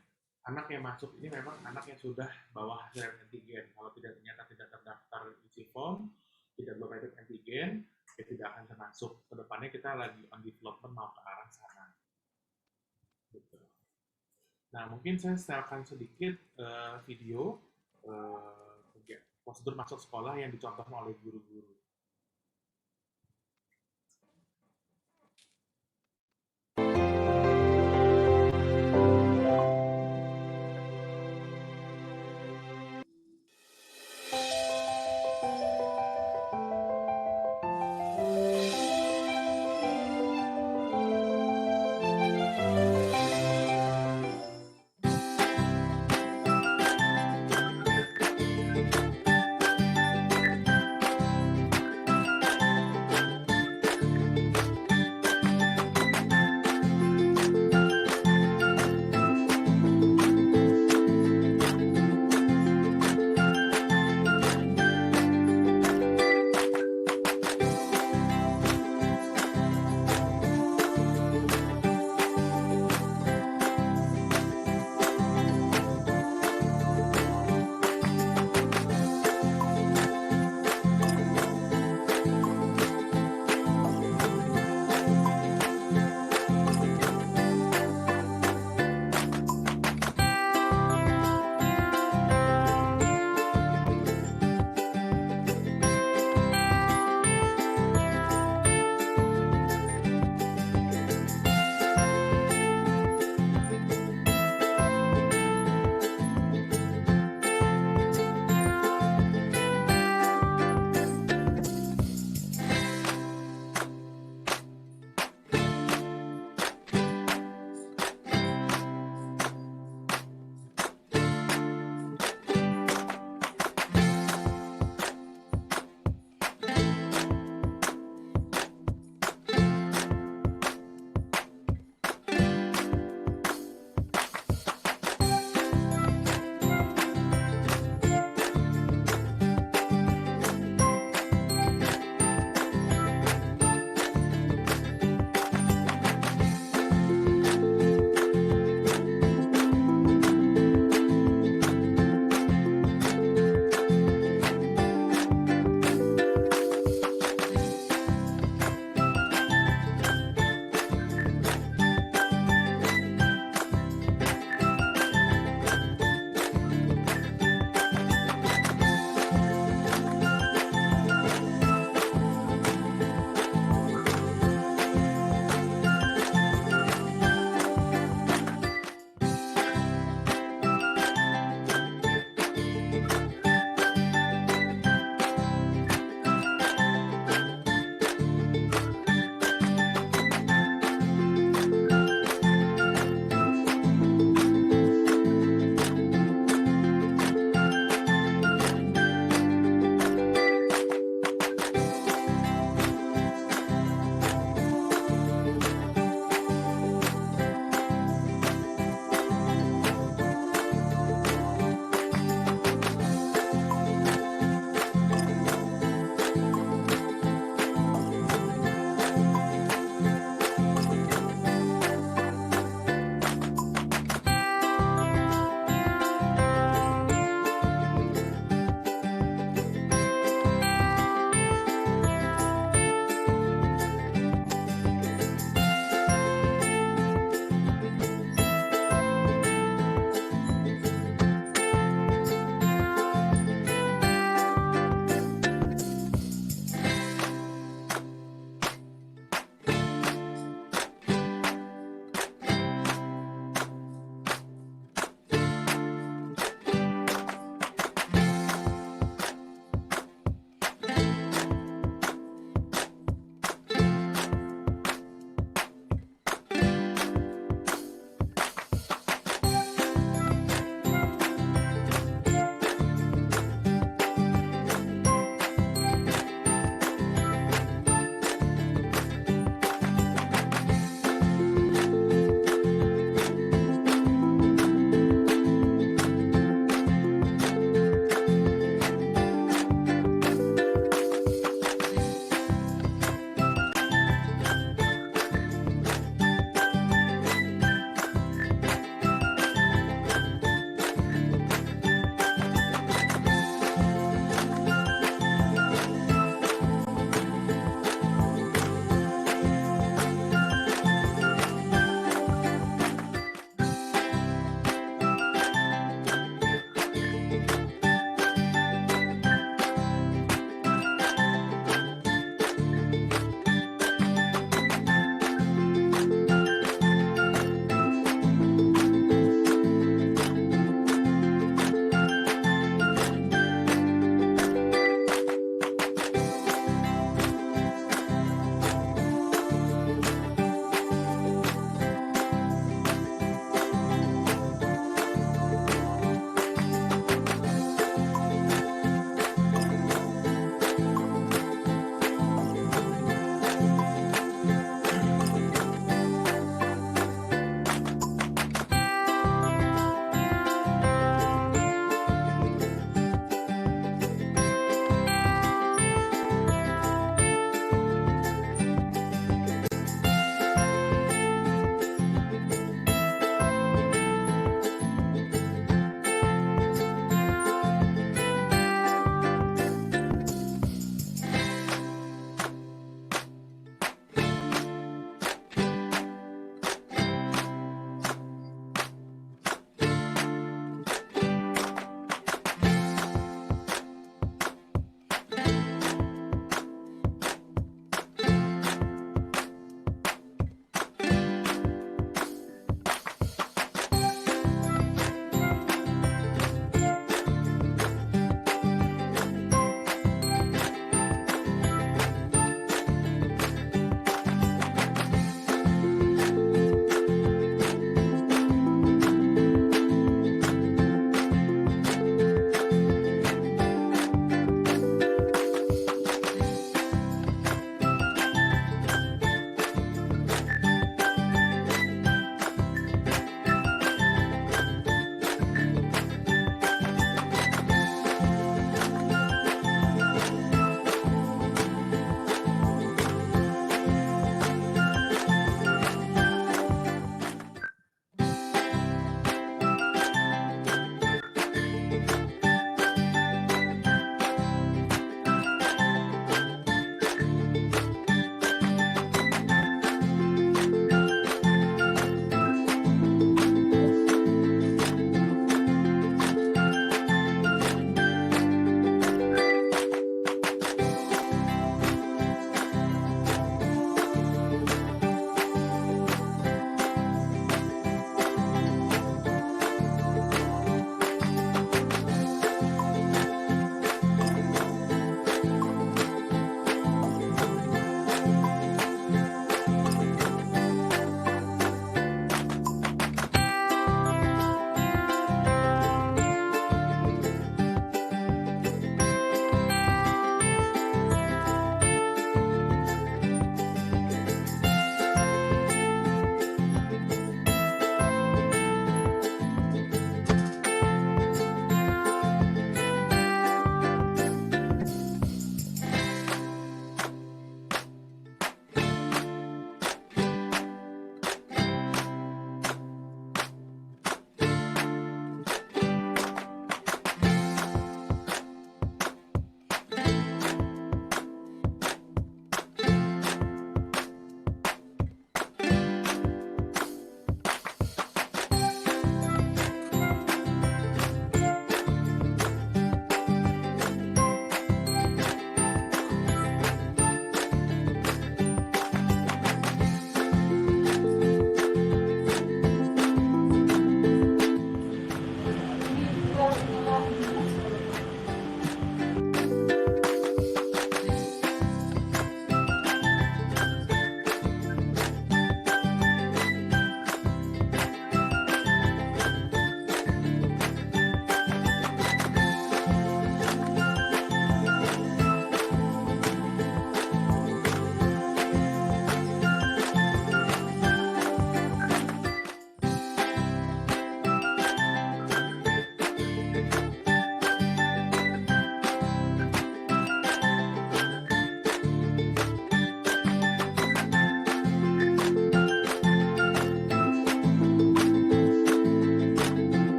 G: anak yang masuk ini memang anak yang sudah bawa hasil rapid antigen. Kalau ternyata tidak terdaftar isi form, tidak bawa rapid antigen, ya tidak akan termasuk. Kedepannya kita lagi on development mau ke arah sana. Gitu. Nah, mungkin saya setelkan sedikit video prosedur masuk sekolah yang dicontohkan oleh guru-guru.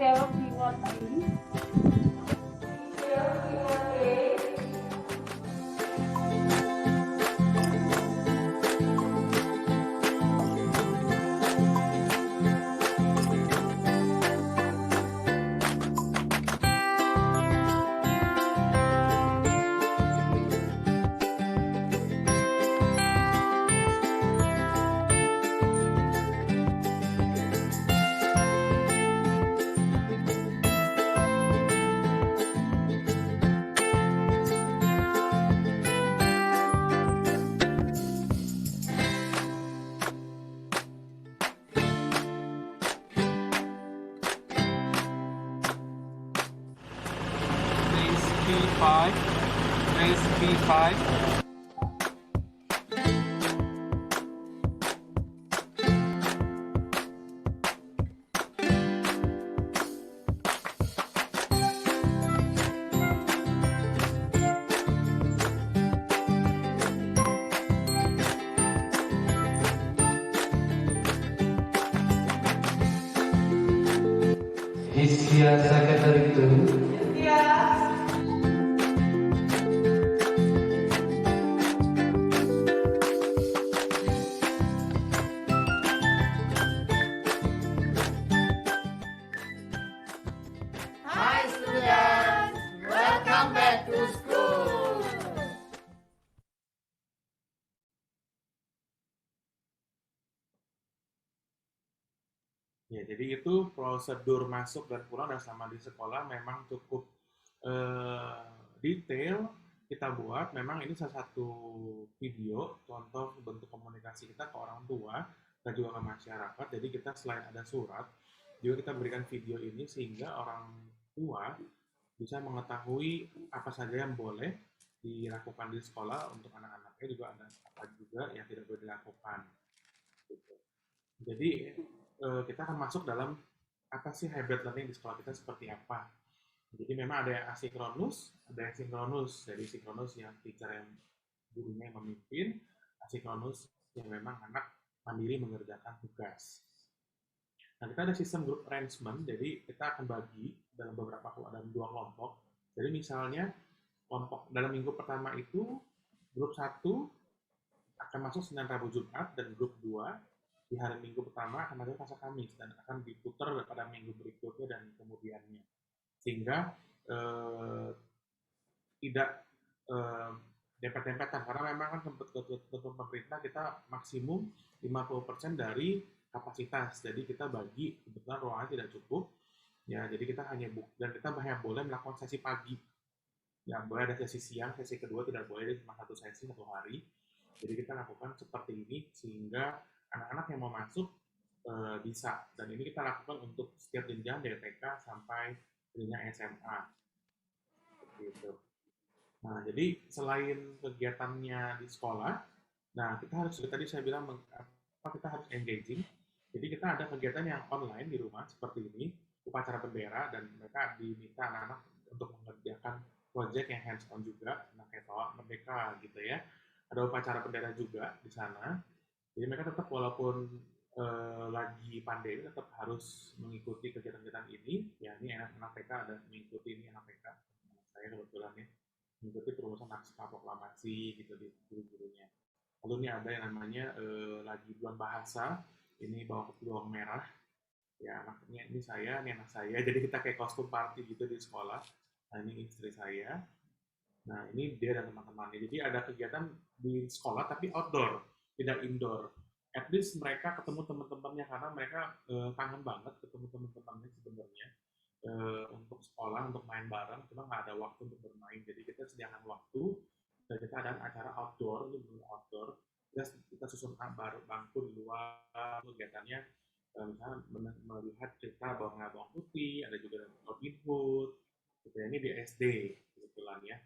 G: Raise B5, raise B5.
H: Hiskia Secretary 2.
A: Hi students, welcome back to school.
G: Ya, jadi itu prosedur masuk dan pulang dan selama di sekolah memang cukup detail kita buat. Memang ini salah satu video contoh bentuk komunikasi kita ke orang tua dan juga ke masyarakat. Jadi kita selain ada surat, juga kita berikan video ini sehingga orang tua bisa mengetahui apa saja yang boleh dilakukan di sekolah untuk anak-anaknya, juga ada apa juga yang tidak boleh dilakukan. Gitu. Jadi kita akan masuk dalam apa sih hybrid learning di sekolah kita seperti apa. Jadi memang ada yang asinkronus, ada yang sinkronus. Jadi sinkronus yang teacher yang gurunya yang memimpin, asinkronus yang memang anak mandiri mengerjakan tugas. Nah, kita ada sistem group arrangement, jadi kita akan bagi dalam dalam 2 kelompok. Jadi misalnya kelompok dalam minggu pertama itu grup 1 akan masuk Senin, Rabu, Jumat, dan grup 2 di hari Minggu pertama akan masuk Selasa, Kamis, dan akan diputar pada minggu berikutnya dan kemudiannya. Sehingga tidak dempet-dempetan, karena memang kan ketentuan pemerintah kita maksimum 50% dari kapasitas. Jadi kita bagi, kebetulan ruangannya tidak cukup, ya jadi kita dan kita hanya boleh melakukan sesi pagi. Ya, boleh ada sesi siang, sesi kedua tidak boleh, cuma 1 sesi 1 hari. Jadi kita lakukan seperti ini sehingga anak-anak yang mau masuk bisa. Dan ini kita lakukan untuk setiap jenjang dari TK sampai jenjang SMA. Gitu. Nah, jadi selain kegiatannya di sekolah, nah kita harus, tadi saya bilang, kita harus engaging. Jadi kita ada kegiatan yang online di rumah seperti ini, upacara bendera, dan mereka diminta anak-anak untuk mengerjakan proyek yang hands-on juga, nah kayak Toa Merdeka gitu ya. Ada upacara bendera juga di sana. Jadi mereka tetap walaupun lagi pandemi tetap harus mengikuti kegiatan-kegiatan ini. Ya ini anak-anak TK ada mengikuti ini anak TK. Saya kebetulan ya mengikuti perumusan naskah proklamasi gitu di guru-gurunya. Lalu ini ada yang namanya lagi bulan bahasa. Ini bawa bawang merah. Ya anaknya ini saya, ini anak saya. Jadi kita kayak kostum party gitu di sekolah. Nah ini istri saya. Nah ini dia dan teman-temannya. Jadi ada kegiatan di sekolah tapi outdoor, tidak indoor. At least mereka ketemu teman-temannya karena mereka kangen banget ketemu teman-temannya sebenarnya untuk sekolah, untuk main bareng, cuma nggak ada waktu untuk bermain. Jadi kita sediakan waktu dan kita ada acara outdoor, ini benar outdoor. Kita susun bangku di luar, kegiatannya misalnya melihat cerita bawang putih, ada juga Robin Hood. Gitu. Ini di SD kebetulan ya.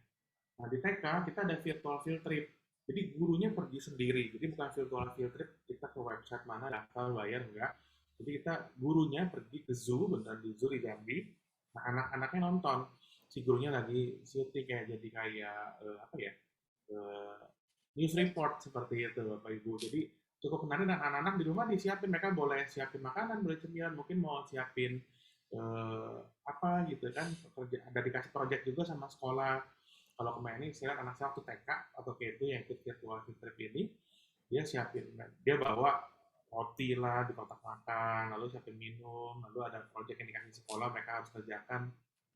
G: Nah di TK kita ada virtual field trip. Jadi gurunya pergi sendiri, jadi bukan virtual field trip, kita ke website mana, daftar, bayar, enggak. Jadi gurunya pergi ke zoo, beneran di zoo di Jambi, nah anak-anaknya nonton, si gurunya lagi syuting kayak news report seperti itu Bapak Ibu. Jadi cukup menarik dan anak-anak di rumah disiapin, mereka boleh siapin makanan, boleh cemilan, mungkin mau siapin apa gitu kan, ada dikasih project juga sama sekolah. Kalau kemarin ini saya anak saya waktu TK atau K2 yang ikut virtual trip ini, dia siapin, dia bawa roti lah di kotak makan, lalu siapin minum, lalu ada project yang dikasih sekolah mereka harus kerjakan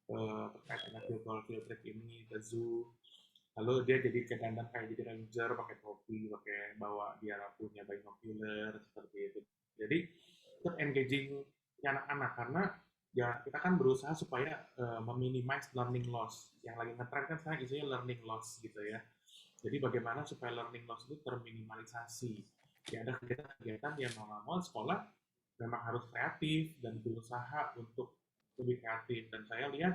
G: terkait dengan virtual field trip ini ke zoo. Lalu dia jadi kedandan kayak jadi ranger, pakai topi, pakai bawa dia punya binocular seperti itu. Jadi itu engaging anak-anak karena ya kita kan berusaha supaya meminimize learning loss. Yang lagi ngetrend kan sekarang isunya learning loss gitu ya. Jadi bagaimana supaya learning loss itu terminimalisasi. Ya ada kegiatan-kegiatan yang mau sekolah memang harus kreatif dan berusaha untuk lebih kreatif. Dan saya lihat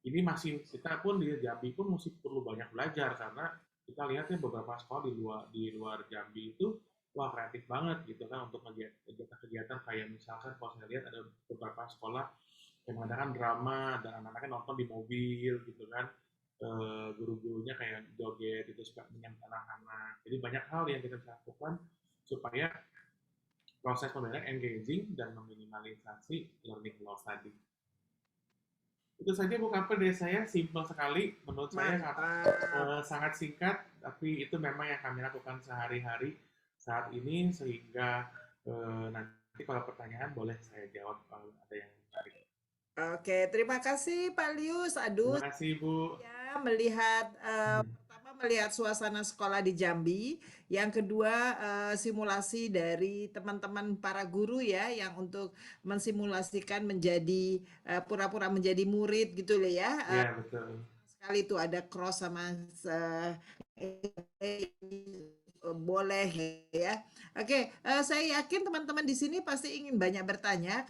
G: ini masih kita pun di Jambi pun masih perlu banyak belajar karena kita lihat ya beberapa sekolah di luar Jambi itu wah kreatif banget gitu kan untuk kegiatan-kegiatan kayak misalkan kalau saya lihat ada beberapa sekolah yang mengadakan drama dan anak-anaknya nonton di mobil gitu kan, guru-gurunya kayak joget itu suka menyentuh anak-anak. Jadi banyak hal yang kita bisa lakukan supaya proses pembelajaran engaging dan meminimalisasi learning loss tadi. Itu saja Bu Kapel dari saya, simpel sekali menurut saya, sangat singkat, tapi itu memang yang kami lakukan sehari-hari saat ini sehingga nanti kalau pertanyaan boleh saya jawab kalau ada yang menarik.
A: Oke, terima kasih Pak Lius. Aduh,
G: Terima kasih Bu.
A: ya melihat pertama melihat suasana sekolah di Jambi, yang kedua simulasi dari teman-teman para guru ya yang untuk mensimulasikan menjadi pura-pura menjadi murid gitu loh ya.
G: Ya betul.
A: Sekali itu ada cross sama boleh ya. Oke, saya yakin teman-teman di sini pasti ingin banyak bertanya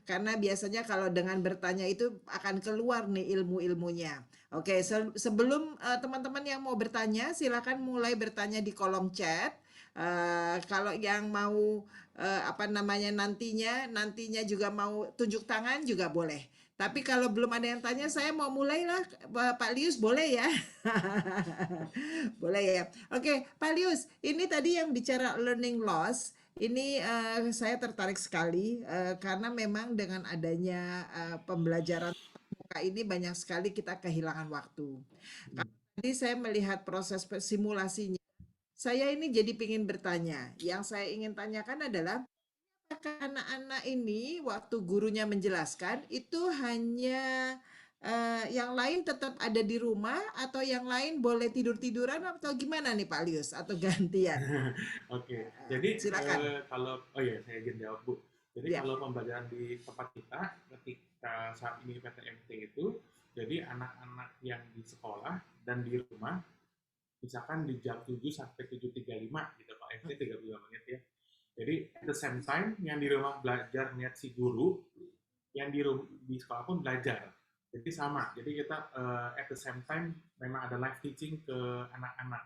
A: karena biasanya kalau dengan bertanya itu akan keluar nih ilmu-ilmunya. Oke, sebelum teman-teman yang mau bertanya, silakan mulai bertanya di kolom chat. Kalau yang mau nantinya juga mau tunjuk tangan juga boleh. Tapi kalau belum ada yang tanya, saya mau mulai lah, Pak Lius, boleh ya? Boleh ya. Oke, Pak Lius, ini tadi yang bicara learning loss, ini saya tertarik sekali karena memang dengan adanya pembelajaran muka ini banyak sekali kita kehilangan waktu. Tadi saya melihat proses simulasinya, saya ini jadi ingin bertanya. Yang saya ingin tanyakan adalah anak-anak ini waktu gurunya menjelaskan itu hanya yang lain tetap ada di rumah atau yang lain boleh tidur-tiduran atau gimana nih Pak Lius atau gantian?
G: Oke, jadi
A: Silakan.
G: kalau saya izin jawab Bu. Jadi
A: Ya.
G: kalau pembelajaran di tempat kita ketika saat ini PTMT itu, jadi anak-anak yang di sekolah dan di rumah, misalkan di jam 7 sampai 7.35 gitu Pak, FT 32 menit ya. Jadi at the same time yang di rumah belajar niat si guru, yang di sekolah pun belajar. Jadi sama. Jadi kita at the same time memang ada live teaching ke anak-anak.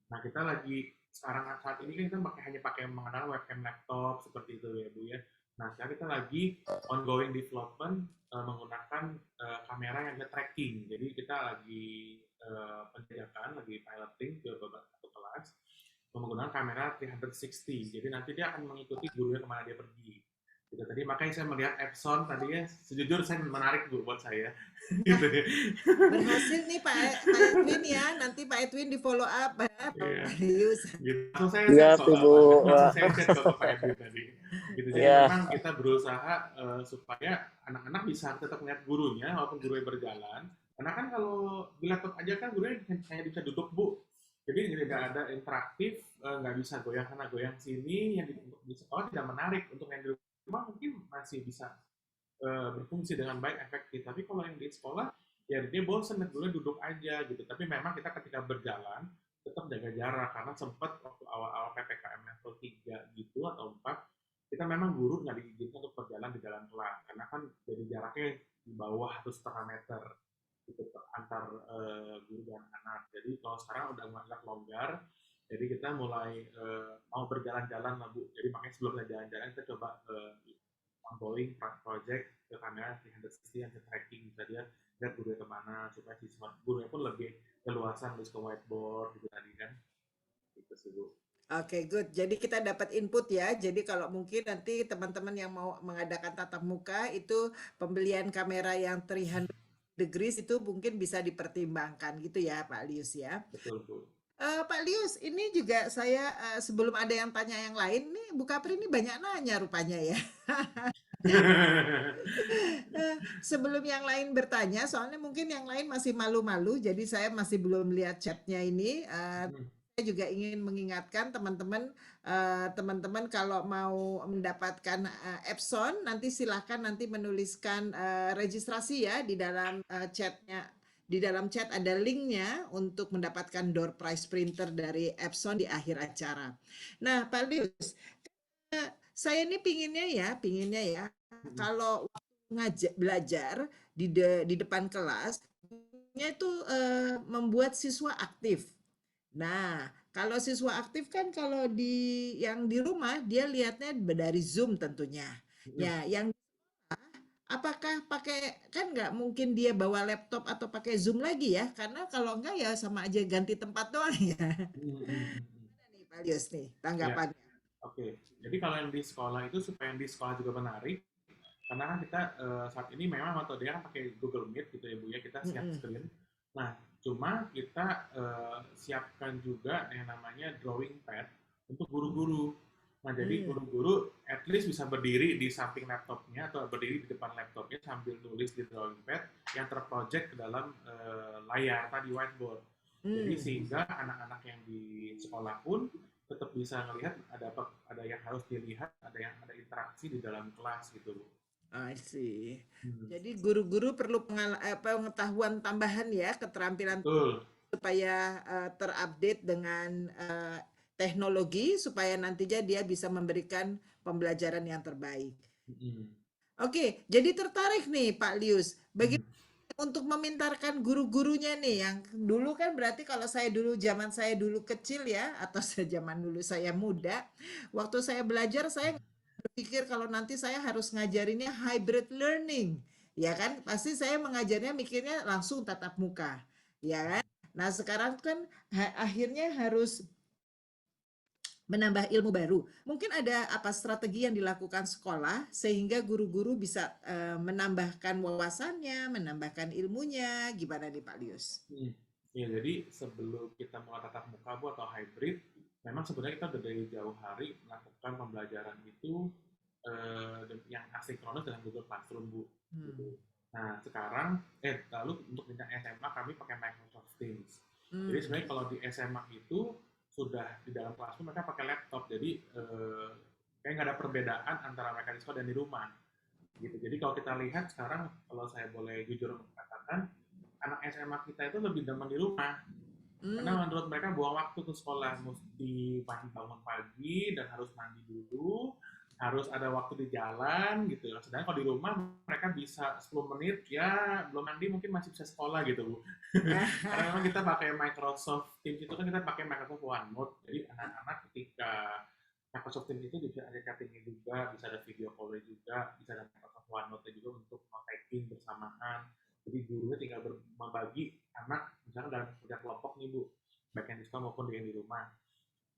G: Nah kita lagi sekarang saat ini kan kita hanya pakai menggunakan webcam laptop seperti itu ya Bu ya. Nah sekarang kita lagi ongoing development menggunakan kamera yang tracking. Jadi kita lagi penjajakan, lagi piloting ke beberapa kelas menggunakan kamera 360. Jadi nanti dia akan mengikuti gurunya kemana dia pergi. Gitu. Tadi makanya saya melihat Epson tadi ya, sejujurnya saya menarik Bu buat saya. Gitu.
A: Berhasil nih Pak Edwin ya, nanti Pak Edwin di follow up ya, Pak Lius.
G: Gitu. Langsung saya
I: Iya,
G: set
I: Bu.
G: langsung saya set ke Pak Edwin tadi. Gitu. Jadi memang kita berusaha supaya anak-anak bisa tetap melihat gurunya walaupun gurunya berjalan. Karena kan kalau di laptop aja kan gurunya hanya bisa duduk Bu. Jadi tidak ada interaktif, nggak bisa goyang sana goyang sini. Yang di sekolah tidak menarik. Untuk yang di rumah mungkin masih bisa berfungsi dengan baik, efektif. Tapi kalau yang di sekolah ya dia bosan gurunya duduk aja gitu. Tapi memang kita ketika berjalan tetap jaga jarak karena sempat waktu awal-awal PPKM level 3 gitu atau 4 kita memang guru nggak diizinkan untuk berjalan di jalan kelas karena kan jadi jaraknya di bawah 1,5 meter gitu antar guru dan anak. Jadi kalau sekarang udah agak longgar, jadi kita mulai mau berjalan-jalan lah Bu. Jadi makanya sebelum kita jalan-jalan kita coba ongoing project ke kamera 360 yang ke tracking bisa dia lihat gurunya kemana supaya siswa gurunya pun lebih keluasan nulis ke whiteboard gitu tadi kan. Gitu sih Bu.
A: Oke, good. Jadi kita dapat input ya. Jadi kalau mungkin nanti teman-teman yang mau mengadakan tatap muka itu pembelian kamera yang 300 degrees itu mungkin bisa dipertimbangkan gitu ya Pak Lius ya.
G: Betul, Bu.
A: Pak Lius, ini juga saya sebelum ada yang tanya yang lain nih, Bu Kapri ini banyak nanya rupanya ya. Sebelum yang lain bertanya, soalnya mungkin yang lain masih malu-malu, jadi saya masih belum lihat chatnya ini. Saya juga ingin mengingatkan teman-teman kalau mau mendapatkan Epson, nanti silahkan nanti menuliskan registrasi ya di dalam chatnya. Di dalam chat ada linknya untuk mendapatkan door prize printer dari Epson di akhir acara. Nah, Pak Lius, saya ini pinginnya ya, kalau belajar di depan kelas, itu membuat siswa aktif. Nah, kalau siswa aktif kan kalau yang di rumah dia lihatnya dari Zoom tentunya. Ya, yang apakah pakai kan nggak mungkin dia bawa laptop atau pakai Zoom lagi ya? Karena kalau enggak ya sama aja ganti tempat doang ya. Gimana nih Pak Lius nih
G: Ya,
A: tanggapannya?
G: oke. Jadi kalau yang di sekolah itu supaya yang di sekolah juga menarik, karena kan kita saat ini memang metodenya kan pakai Google Meet gitu ya Bu ya, kita share
A: Mm-mm.
G: screen. Nah, cuma kita siapkan juga yang namanya drawing pad untuk guru-guru. Nah, jadi
A: Hmm.
G: guru-guru at least bisa berdiri di samping laptopnya atau berdiri di depan laptopnya sambil nulis di drawing pad yang terproject ke dalam layar tadi whiteboard. Jadi
A: Hmm.
G: sehingga anak-anak yang di sekolah pun tetap bisa melihat ada yang harus dilihat, ada interaksi di dalam kelas gitu, Bu.
A: I see.
G: Hmm.
A: Jadi guru-guru perlu pengetahuan tambahan ya, keterampilan
G: Betul.
A: supaya terupdate dengan teknologi supaya nantinya dia bisa memberikan pembelajaran yang terbaik.
G: Hmm.
A: Oke, jadi tertarik nih Pak Lius.
G: Hmm.
A: Bagaimana untuk memintarkan guru-gurunya nih yang dulu kan berarti kalau zaman saya dulu kecil ya atau zaman dulu saya muda, waktu saya belajar saya berpikir kalau nanti saya harus ngajarinnya hybrid learning, ya kan? Pasti saya mengajarnya mikirnya langsung tatap muka, ya kan? Nah sekarang kan akhirnya harus menambah ilmu baru. Mungkin ada apa strategi yang dilakukan sekolah sehingga guru-guru bisa menambahkan wawasannya, menambahkan ilmunya. Gimana nih Pak Lius?
G: Ya, jadi sebelum kita mulai tatap muka Bu atau hybrid, memang sebenarnya kita udah dari jauh hari melakukan pembelajaran itu yang asinkronus dalam Google Classroom Bu. Gitu. Nah sekarang, lalu untuk jenjang SMA kami pakai Microsoft Teams. Jadi sebenarnya kalau di SMA itu sudah di dalam classroom mereka pakai laptop, jadi kayak nggak ada perbedaan antara mereka di sekolah dan di rumah. Gitu. Jadi kalau kita lihat sekarang, kalau saya boleh jujur mengatakan, anak SMA kita itu lebih demen di rumah. Karena menurut mereka buang waktu ke sekolah, mesti bangun pagi dan harus mandi dulu, harus ada waktu di jalan gitu. Sedangkan kalau di rumah mereka bisa 10 menit, ya belum mandi mungkin masih bisa sekolah gitu Bu. Karena memang kita pakai Microsoft Teams itu kan kita pakai Microsoft OneNote, jadi anak-anak ketika Microsoft Teams itu bisa ada chattingnya juga, bisa ada video call juga, bisa ada Microsoft OneNote juga untuk typing bersamaan. Jadi gurunya tinggal membagi anak, misalnya dalam tiga kelompok nih Bu, baik yang di sekolah maupun yang di rumah.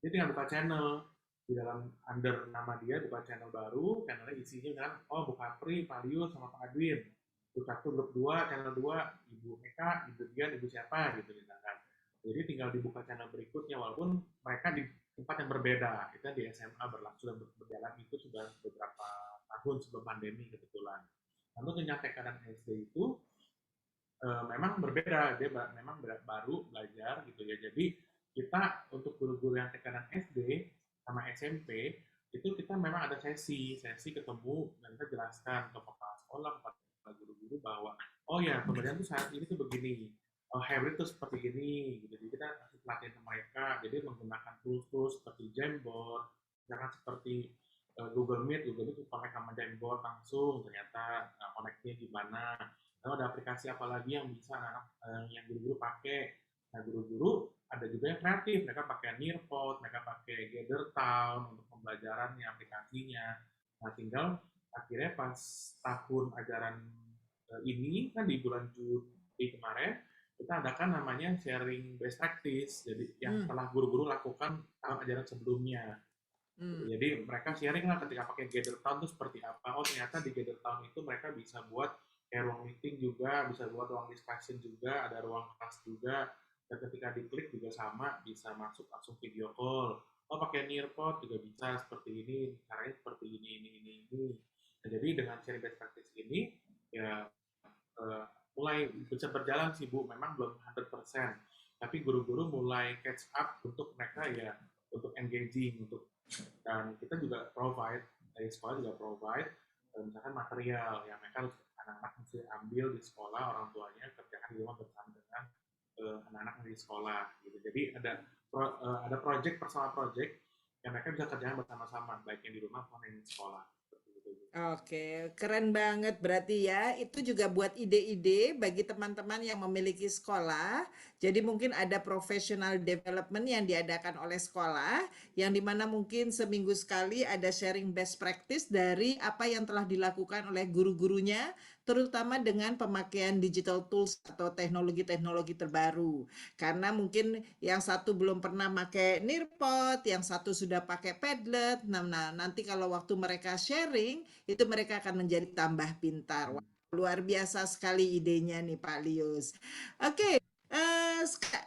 G: Dia tinggal buka channel, di dalam under nama dia buka channel baru, channelnya isinya dengan, oh Bu Kapri, Pak Lius, sama Pak Adwin. Grup 1, grup 2, channel 2, Ibu Eka, Ibu Dian, Ibu siapa gitu misalkan. Jadi tinggal dibuka channel berikutnya, walaupun mereka di tempat yang berbeda. Kita di SMA sudah berjalan itu sudah beberapa tahun sebelum pandemi kebetulan. Lalu jenjang TK dan SD itu memang berbeda, dia memang baru belajar gitu ya. Jadi kita untuk guru-guru yang TK dan SD sama SMP itu kita memang ada sesi ketemu dan kita jelaskan ke kepala sekolah, kepada guru-guru bahwa oh ya pembelajaran tuh saat ini tuh begini, oh, hybrid tuh seperti ini gitu. Jadi kita kasih pelatihan ke mereka, jadi menggunakan tools seperti Jamboard, misalkan seperti Google Meet connect sama Jamboard langsung, ternyata connect-nya gimana. Lalu ada aplikasi apa lagi yang bisa yang guru-guru pakai. Nah, guru-guru ada juga yang kreatif, mereka pakai Nearpod, mereka pakai Gather Town untuk pembelajarannya, aplikasinya. Nah, tinggal akhirnya pas tahun ajaran ini kan di bulan Juli kemarin kita adakan namanya sharing best practice, jadi yang telah guru-guru lakukan tahun ajaran sebelumnya. Jadi mereka sharing lah ketika pakai Gather Town itu seperti apa. Oh ternyata di Gather Town itu mereka bisa buat kayak ruang meeting juga, bisa buat ruang discussion juga, ada ruang kelas juga. Dan ketika diklik juga sama, bisa masuk langsung video call. Oh pakai Nearpod juga bisa seperti ini, caranya seperti ini. Nah, jadi dengan sharing best practice ini, ya mulai bisa berjalan sih Bu, memang belum 100%. Tapi guru-guru mulai catch up untuk mereka ya, untuk engaging, dan kita juga provide, dari sekolah juga provide misalkan material yang mereka harus anak-anak mesti ambil di sekolah, orang tuanya kerjakan di rumah bersama dengan anak-anak di sekolah gitu. Jadi ada project bersama project yang mereka bisa kerjakan bersama-sama, baik yang di rumah maupun yang di sekolah.
A: Oke, keren banget berarti ya. Itu juga buat ide-ide bagi teman-teman yang memiliki sekolah. Jadi mungkin ada professional development yang diadakan oleh sekolah, yang dimana mungkin seminggu sekali ada sharing best practice dari apa yang telah dilakukan oleh guru-gurunya, terutama dengan pemakaian digital tools atau teknologi-teknologi terbaru. Karena mungkin yang satu belum pernah pakai Nearpod, yang satu sudah pakai Padlet. Nah, nanti kalau waktu mereka sharing, itu mereka akan menjadi tambah pintar. Wah, luar biasa sekali idenya nih Pak Lius. Oke,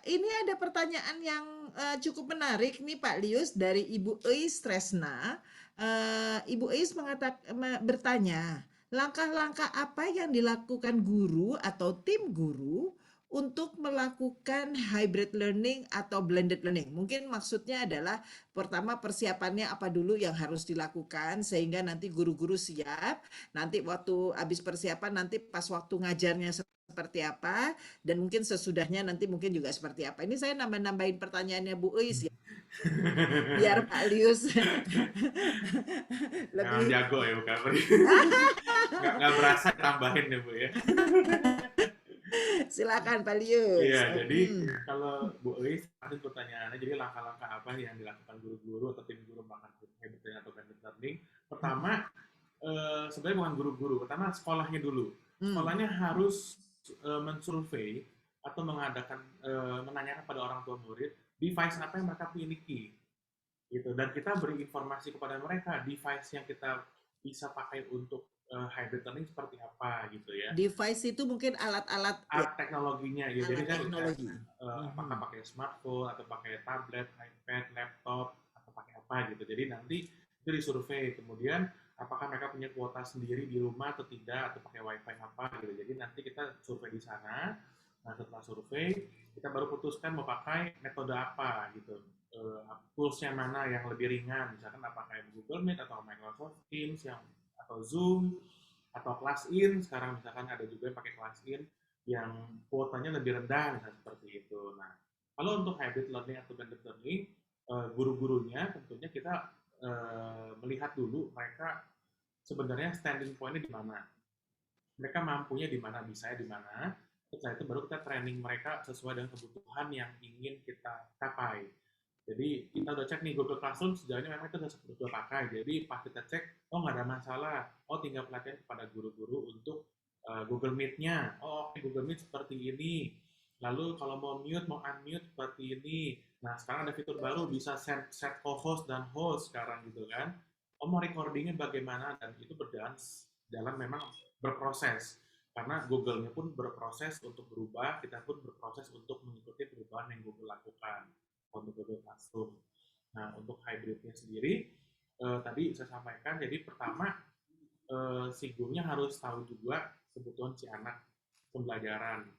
A: ini ada pertanyaan yang cukup menarik nih Pak Lius dari Ibu Eis Tresna. Ibu Eis bertanya, langkah-langkah apa yang dilakukan guru atau tim guru untuk melakukan hybrid learning atau blended learning? Mungkin maksudnya adalah pertama persiapannya apa dulu yang harus dilakukan sehingga nanti guru-guru siap, nanti waktu habis persiapan nanti pas waktu ngajarnya seperti apa, dan mungkin sesudahnya nanti mungkin juga seperti apa. Ini saya nambahin pertanyaannya Bu Eis ya, biar Pak Lius
G: Memang
A: lebih
G: jago ya bukan? Nggak berasa tambahin ya Bu ya.
A: silakan Pak Lius.
G: Iya, jadi kalau Bu Eis, pertanyaannya, jadi langkah-langkah apa yang dilakukan guru-guru atau tim guru melakukan hybrid learning atau blended learning? Pertama, sebenarnya bukan guru-guru, pertama sekolahnya dulu. Sekolahnya harus mensurvei atau menanyakan pada orang tua murid device apa yang mereka miliki, gitu. Dan kita beri informasi kepada mereka device yang kita bisa pakai untuk hybrid learning seperti apa gitu ya.
A: Device itu mungkin alat-alat
G: teknologinya ya. Jadi kan
A: teknologi.
G: apakah pakai smartphone atau pakai tablet, iPad, laptop atau pakai apa gitu. Jadi nanti itu disurvei, kemudian apakah mereka punya kuota sendiri di rumah atau tidak, atau pakai wifi apa gitu. Jadi nanti kita survei di sana. Nah setelah survei kita baru putuskan mau pakai metode apa gitu. Tools yang mana yang lebih ringan, misalkan apakah Google Meet atau Microsoft Teams atau Zoom atau Classin. Sekarang misalkan ada juga yang pakai Classin yang kuotanya lebih rendah, misalnya seperti itu. Nah, kalau untuk hybrid learning atau blended learning, guru-gurunya tentunya kita melihat dulu mereka sebenarnya standing point-nya di mana, mereka mampunya di mana, bisanya di mana. Setelah itu baru kita training mereka sesuai dengan kebutuhan yang ingin kita capai. Jadi kita udah cek nih Google Classroom sejauh ini memang itu sudah pakai. Jadi pas kita cek, oh nggak ada masalah. Oh tinggal pelatihan kepada guru-guru untuk Google Meet-nya. Oh oke, Google Meet seperti ini. Lalu kalau mau mute, mau unmute seperti ini. Nah sekarang ada fitur baru bisa set co-host dan host sekarang gitu kan. Oh mau recordingnya bagaimana, dan itu berjalan memang berproses. Karena Google-nya pun berproses untuk berubah, kita pun berproses untuk mengikuti perubahan yang Google lakukan untuk Google Classroom. Nah, untuk hybridnya sendiri, tadi saya sampaikan, jadi pertama, si gurunya harus tahu juga kebutuhan si anak pembelajaran.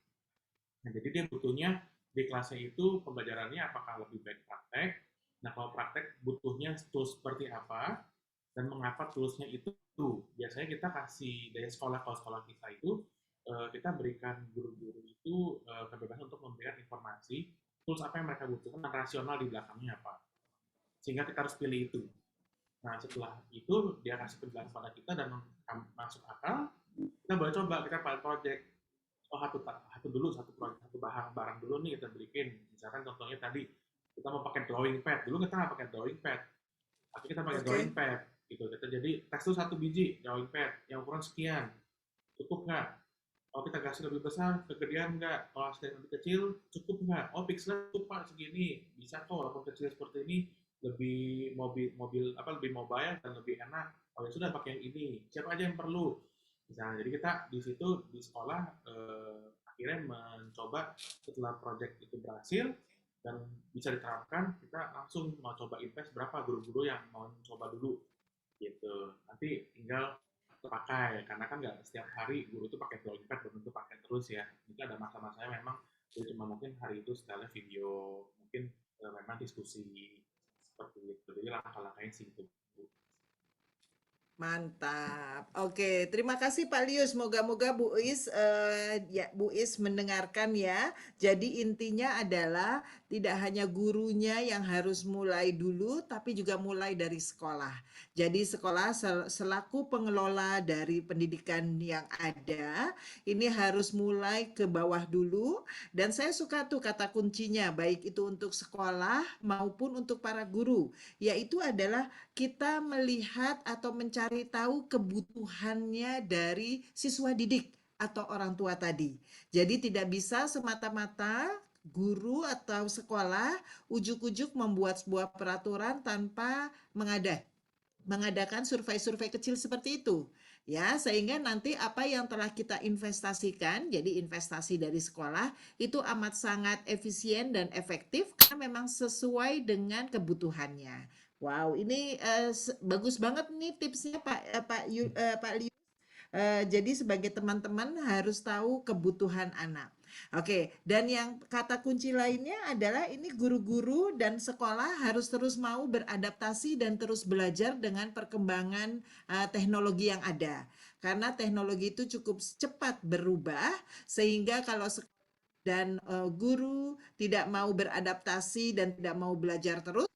G: Nah, jadi dia butuhnya di kelasnya itu pembelajarannya apakah lebih baik praktek. Nah, kalau praktek butuhnya tools seperti apa, dan mengapa toolsnya itu. Biasanya kita kasih dari sekolah, kalau sekolah kita itu, kita berikan guru-guru itu kebebasan untuk memberikan informasi tools apa yang mereka butuhkan dan rasional di belakangnya apa, sehingga kita harus pilih itu. Nah setelah itu dia kasih penjelasan pada kita dan masuk akal, kita boleh coba, kita pilot project. Oh satu barang dulu nih kita bikin. Misalkan contohnya tadi kita mau pakai drawing pad, dulu kita nggak pakai drawing pad, tapi kita pakai drawing pad gitu. Kita jadi tes tuh 1 biji drawing pad yang ukuran sekian, cukup nggak? Oh, kita kasih lebih besar, kegedean nggak? Kalau yang lebih kecil, cukup nggak? Oh, pixelnya cukup Pak segini. Bisa kok, walaupun kecil seperti ini, lebih lebih mobile dan lebih enak. Oh ya sudah pakai yang ini. Siapa aja yang perlu? Misalnya, jadi kita di situ di sekolah akhirnya mencoba setelah project itu berhasil dan bisa diterapkan, kita langsung mau coba invest berapa guru-guru yang mau coba dulu gitu. Nanti tinggal terpakai karena kan nggak setiap hari guru itu pakai drawing pad belum tentu pakai terus ya. Itu ada masa-masanya memang itu cuma mungkin hari itu style video, mungkin memang diskusi seperti itu. Jadi langkah-langkahnya sih itu.
A: Mantap. Oke, terima kasih Pak Lius. Moga-moga Bu Is mendengarkan ya. Jadi intinya adalah tidak hanya gurunya yang harus mulai dulu, tapi juga mulai dari sekolah. Jadi sekolah selaku pengelola dari pendidikan yang ada, ini harus mulai ke bawah dulu. Dan saya suka tuh kata kuncinya, baik itu untuk sekolah maupun untuk para guru, yaitu adalah kita melihat atau mencari tahu kebutuhannya dari siswa didik atau orang tua tadi. Jadi tidak bisa semata-mata guru atau sekolah ujuk-ujuk membuat sebuah peraturan tanpa mengadakan survei-survei kecil seperti itu. Ya, sehingga nanti apa yang telah kita investasikan, jadi investasi dari sekolah itu amat sangat efisien dan efektif karena memang sesuai dengan kebutuhannya. Wow, ini bagus banget nih tipsnya Pak Liu. Jadi sebagai teman-teman harus tahu kebutuhan anak. Oke, dan yang kata kunci lainnya adalah ini guru-guru dan sekolah harus terus mau beradaptasi dan terus belajar dengan perkembangan teknologi yang ada. Karena teknologi itu cukup cepat berubah sehingga kalau dan guru tidak mau beradaptasi dan tidak mau belajar terus,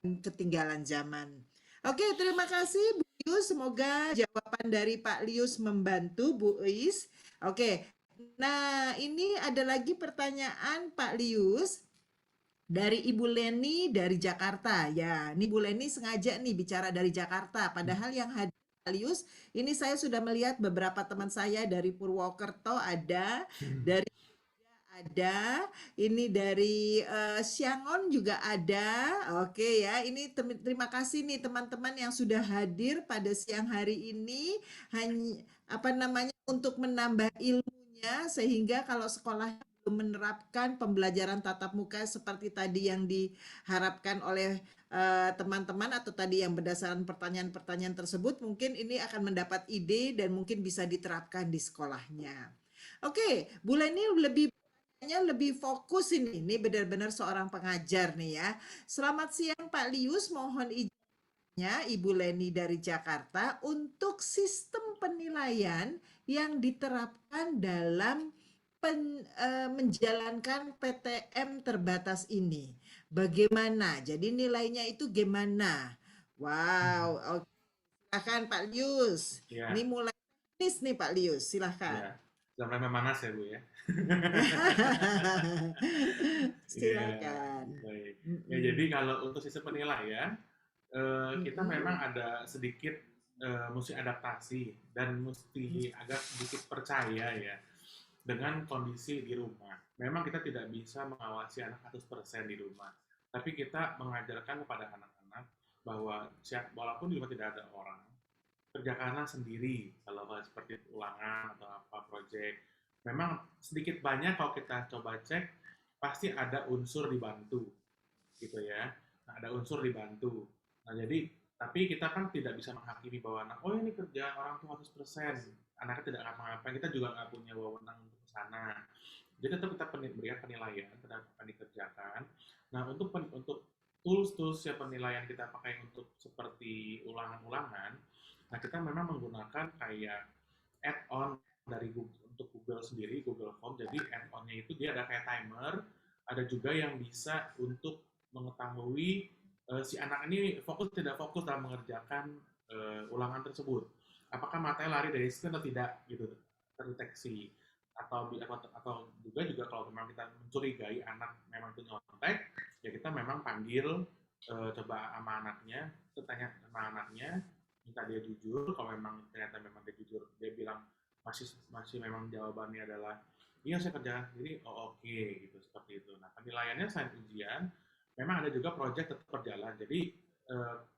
A: ketinggalan zaman. Oke, terima kasih Bu Lius. Semoga jawaban dari Pak Lius membantu Bu Is. Oke, nah ini ada lagi pertanyaan Pak Lius dari Ibu Leni dari Jakarta. Ya, ini Bu Leni sengaja nih bicara dari Jakarta. Padahal yang hadir Pak Lius, ini saya sudah melihat beberapa teman saya dari Purwokerto ada, ini dari Siangon juga ada. Oke ya, ini terima kasih nih teman-teman yang sudah hadir pada siang hari ini. Hanya untuk menambah ilmunya sehingga kalau sekolah belum menerapkan pembelajaran tatap muka seperti tadi yang diharapkan oleh teman-teman atau tadi yang berdasarkan pertanyaan-pertanyaan tersebut, mungkin ini akan mendapat ide dan mungkin bisa diterapkan di sekolahnya. Oke, Bu Leni lebih fokus ini benar-benar seorang pengajar nih ya. Selamat siang Pak Lius, mohon izinnya Ibu Leni dari Jakarta untuk sistem penilaian yang diterapkan dalam menjalankan PTM terbatas ini. Bagaimana? Jadi nilainya itu gimana? Wow, oke. Silakan Pak Lius.
G: Ya.
A: Ini mulai teknis nih Pak Lius, silakan.
G: Ya. Sampai memanas ya Bu ya.
A: Silakan.
G: Ya, baik. Ya, jadi kalau untuk sistem penilaian kita memang ada sedikit mesti adaptasi dan mesti agak sedikit percaya ya dengan kondisi di rumah. Memang kita tidak bisa mengawasi anak 100% di rumah, tapi kita mengajarkan kepada anak-anak bahwa walaupun di rumah tidak ada orang, kerjakanlah sendiri kalau seperti ulangan atau apa proyek. Memang sedikit banyak kalau kita coba cek pasti ada unsur dibantu gitu ya. Nah, ada unsur dibantu. Nah, jadi tapi kita kan tidak bisa menghakimi bahwa anak, oh ini kerjaan orang tua 100%, anaknya tidak ngapa-ngapain, kita juga nggak punya wewenang untuk ke sana. Jadi tetap kita berikan penilaian terhadap apa yang dikerjakan. Nah, untuk tools ya penilaian kita pakai untuk seperti ulangan-ulangan, nah kita memang menggunakan kayak add-on dari Google, untuk Google sendiri, Google Form. Jadi add-on-nya itu dia ada kayak timer, ada juga yang bisa untuk mengetahui si anak ini fokus tidak fokus dalam mengerjakan ulangan tersebut. Apakah matanya lari dari screen atau tidak gitu, terdeteksi. Atau juga kalau memang kita mencurigai anak memang itu nyontek, ya kita memang panggil coba sama anaknya, tanya sama anaknya, minta dia jujur. Kalau memang ternyata memang dia jujur, dia bilang masih memang jawabannya adalah iya saya kerjakan sendiri, oh oke gitu seperti itu. Nah penilaiannya selain ujian, memang ada juga proyek tetap berjalan. Jadi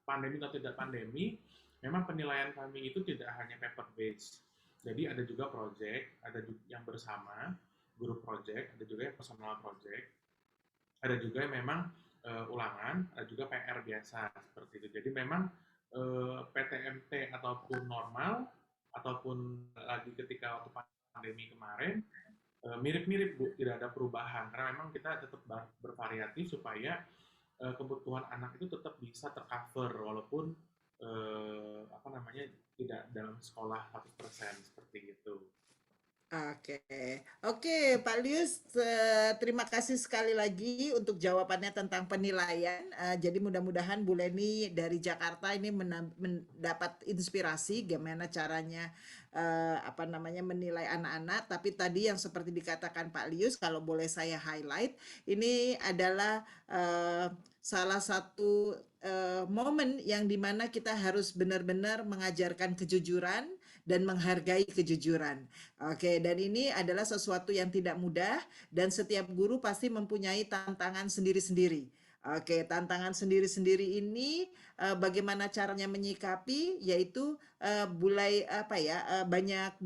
G: pandemi atau tidak pandemi, memang penilaian kami itu tidak hanya paper based. Jadi ada juga proyek, ada juga yang bersama, grup proyek, ada juga yang personal proyek, ada juga yang memang ulangan, ada juga PR biasa seperti itu. Jadi memang PTMT ataupun normal ataupun lagi ketika waktu pandemi kemarin mirip-mirip Bu, tidak ada perubahan karena memang kita tetap bervariatif supaya kebutuhan anak itu tetap bisa tercover walaupun apa namanya tidak dalam sekolah 100% seperti itu.
A: Oke, oke, Pak Lius, terima kasih sekali lagi untuk jawabannya tentang penilaian. Jadi mudah-mudahan Bu Leni dari Jakarta ini mendapat inspirasi gimana caranya apa namanya menilai anak-anak. Tapi tadi yang seperti dikatakan Pak Lius, kalau boleh saya highlight, ini adalah salah satu momen yang dimana kita harus benar-benar mengajarkan kejujuran dan menghargai kejujuran. Oke, dan ini adalah sesuatu yang tidak mudah dan setiap guru pasti mempunyai tantangan sendiri-sendiri. Oke, tantangan sendiri-sendiri ini bagaimana caranya menyikapi, yaitu mulai apa ya, banyak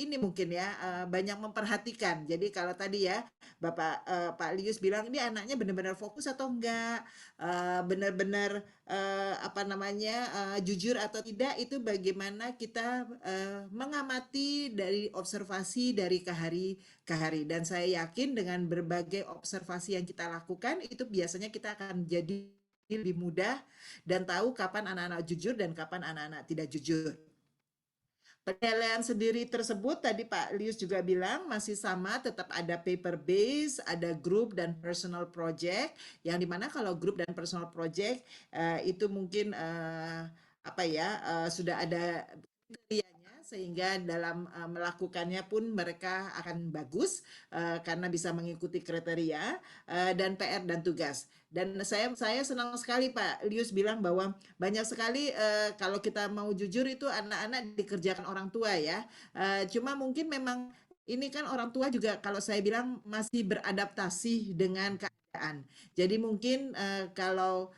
A: ini mungkin ya, banyak memperhatikan. Jadi kalau tadi ya Pak Lius bilang ini anaknya benar-benar fokus atau enggak, benar-benar apa namanya jujur atau tidak, itu bagaimana kita mengamati dari observasi dari ke hari. Dan saya yakin dengan berbagai observasi yang kita lakukan itu biasanya kita akan jadi lebih mudah dan tahu kapan anak-anak jujur dan kapan anak-anak tidak jujur. Penilaian sendiri tersebut tadi Pak Lius juga bilang masih sama, tetap ada paper base, ada group dan personal project, yang dimana kalau group dan personal project itu mungkin apa ya sudah ada kriterianya sehingga dalam melakukannya pun mereka akan bagus karena bisa mengikuti kriteria dan PR dan tugas. Dan saya senang sekali Pak Lius bilang bahwa banyak sekali kalau kita mau jujur itu anak-anak dikerjakan orang tua ya. Cuma mungkin memang ini kan orang tua juga kalau saya bilang masih beradaptasi dengan keadaan. Jadi mungkin kalau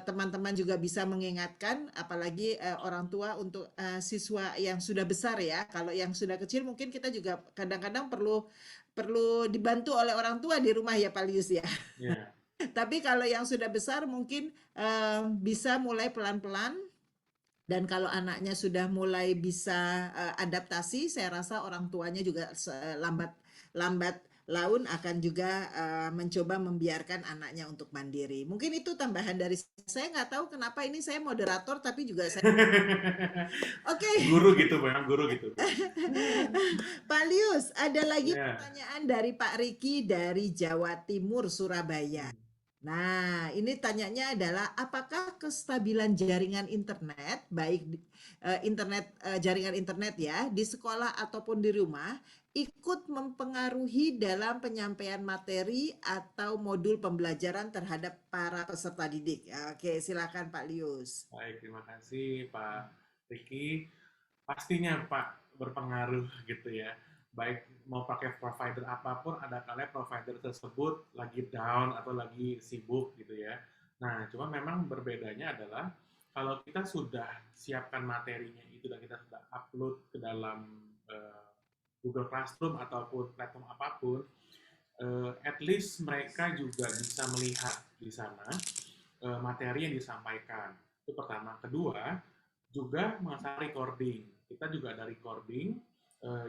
A: teman-teman juga bisa mengingatkan apalagi orang tua untuk siswa yang sudah besar ya. Kalau yang sudah kecil mungkin kita juga kadang-kadang perlu dibantu oleh orang tua di rumah ya Pak Lius ya.
G: Yeah.
A: Tapi kalau yang sudah besar mungkin bisa mulai pelan-pelan, dan kalau anaknya sudah mulai bisa adaptasi, saya rasa orang tuanya juga lambat laun akan juga mencoba membiarkan anaknya untuk mandiri. Mungkin itu tambahan dari saya, nggak tahu kenapa ini saya moderator tapi juga saya Oke.
G: Guru gitu, memang guru gitu.
A: Pak Lius, ada lagi
G: Yeah.
A: pertanyaan dari Pak Riki dari Jawa Timur, Surabaya. Nah, ini tanyanya adalah apakah kestabilan jaringan internet, baik jaringan internet ya, di sekolah ataupun di rumah, ikut mempengaruhi dalam penyampaian materi atau modul pembelajaran terhadap para peserta didik? Oke, silakan Pak Lius.
G: Baik, terima kasih Pak Riki. Pastinya Pak berpengaruh gitu ya. Baik mau pakai provider apapun, ada kalanya provider tersebut lagi down atau lagi sibuk gitu ya. Nah, cuma memang berbedanya adalah kalau kita sudah siapkan materinya itu dan kita sudah upload ke dalam Google Classroom ataupun platform apapun, at least mereka juga bisa melihat di sana materi yang disampaikan. Itu pertama. Kedua, juga masalah recording. Kita juga ada recording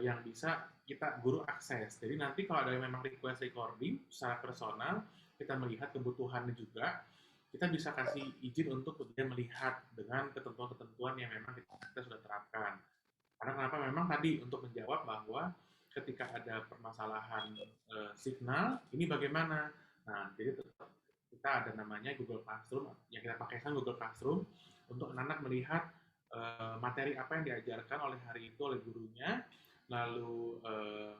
G: yang bisa kita guru akses. Jadi nanti kalau ada yang memang request recording secara personal, kita melihat kebutuhannya juga, kita bisa kasih izin untuk kemudian melihat dengan ketentuan-ketentuan yang memang kita sudah terapkan. Karena kenapa memang tadi untuk menjawab bahwa ketika ada permasalahan signal, ini bagaimana? Nah, jadi tetap kita ada namanya Google Classroom, yang kita pakai kan Google Classroom, untuk anak-anak melihat materi apa yang diajarkan oleh hari itu oleh gurunya, lalu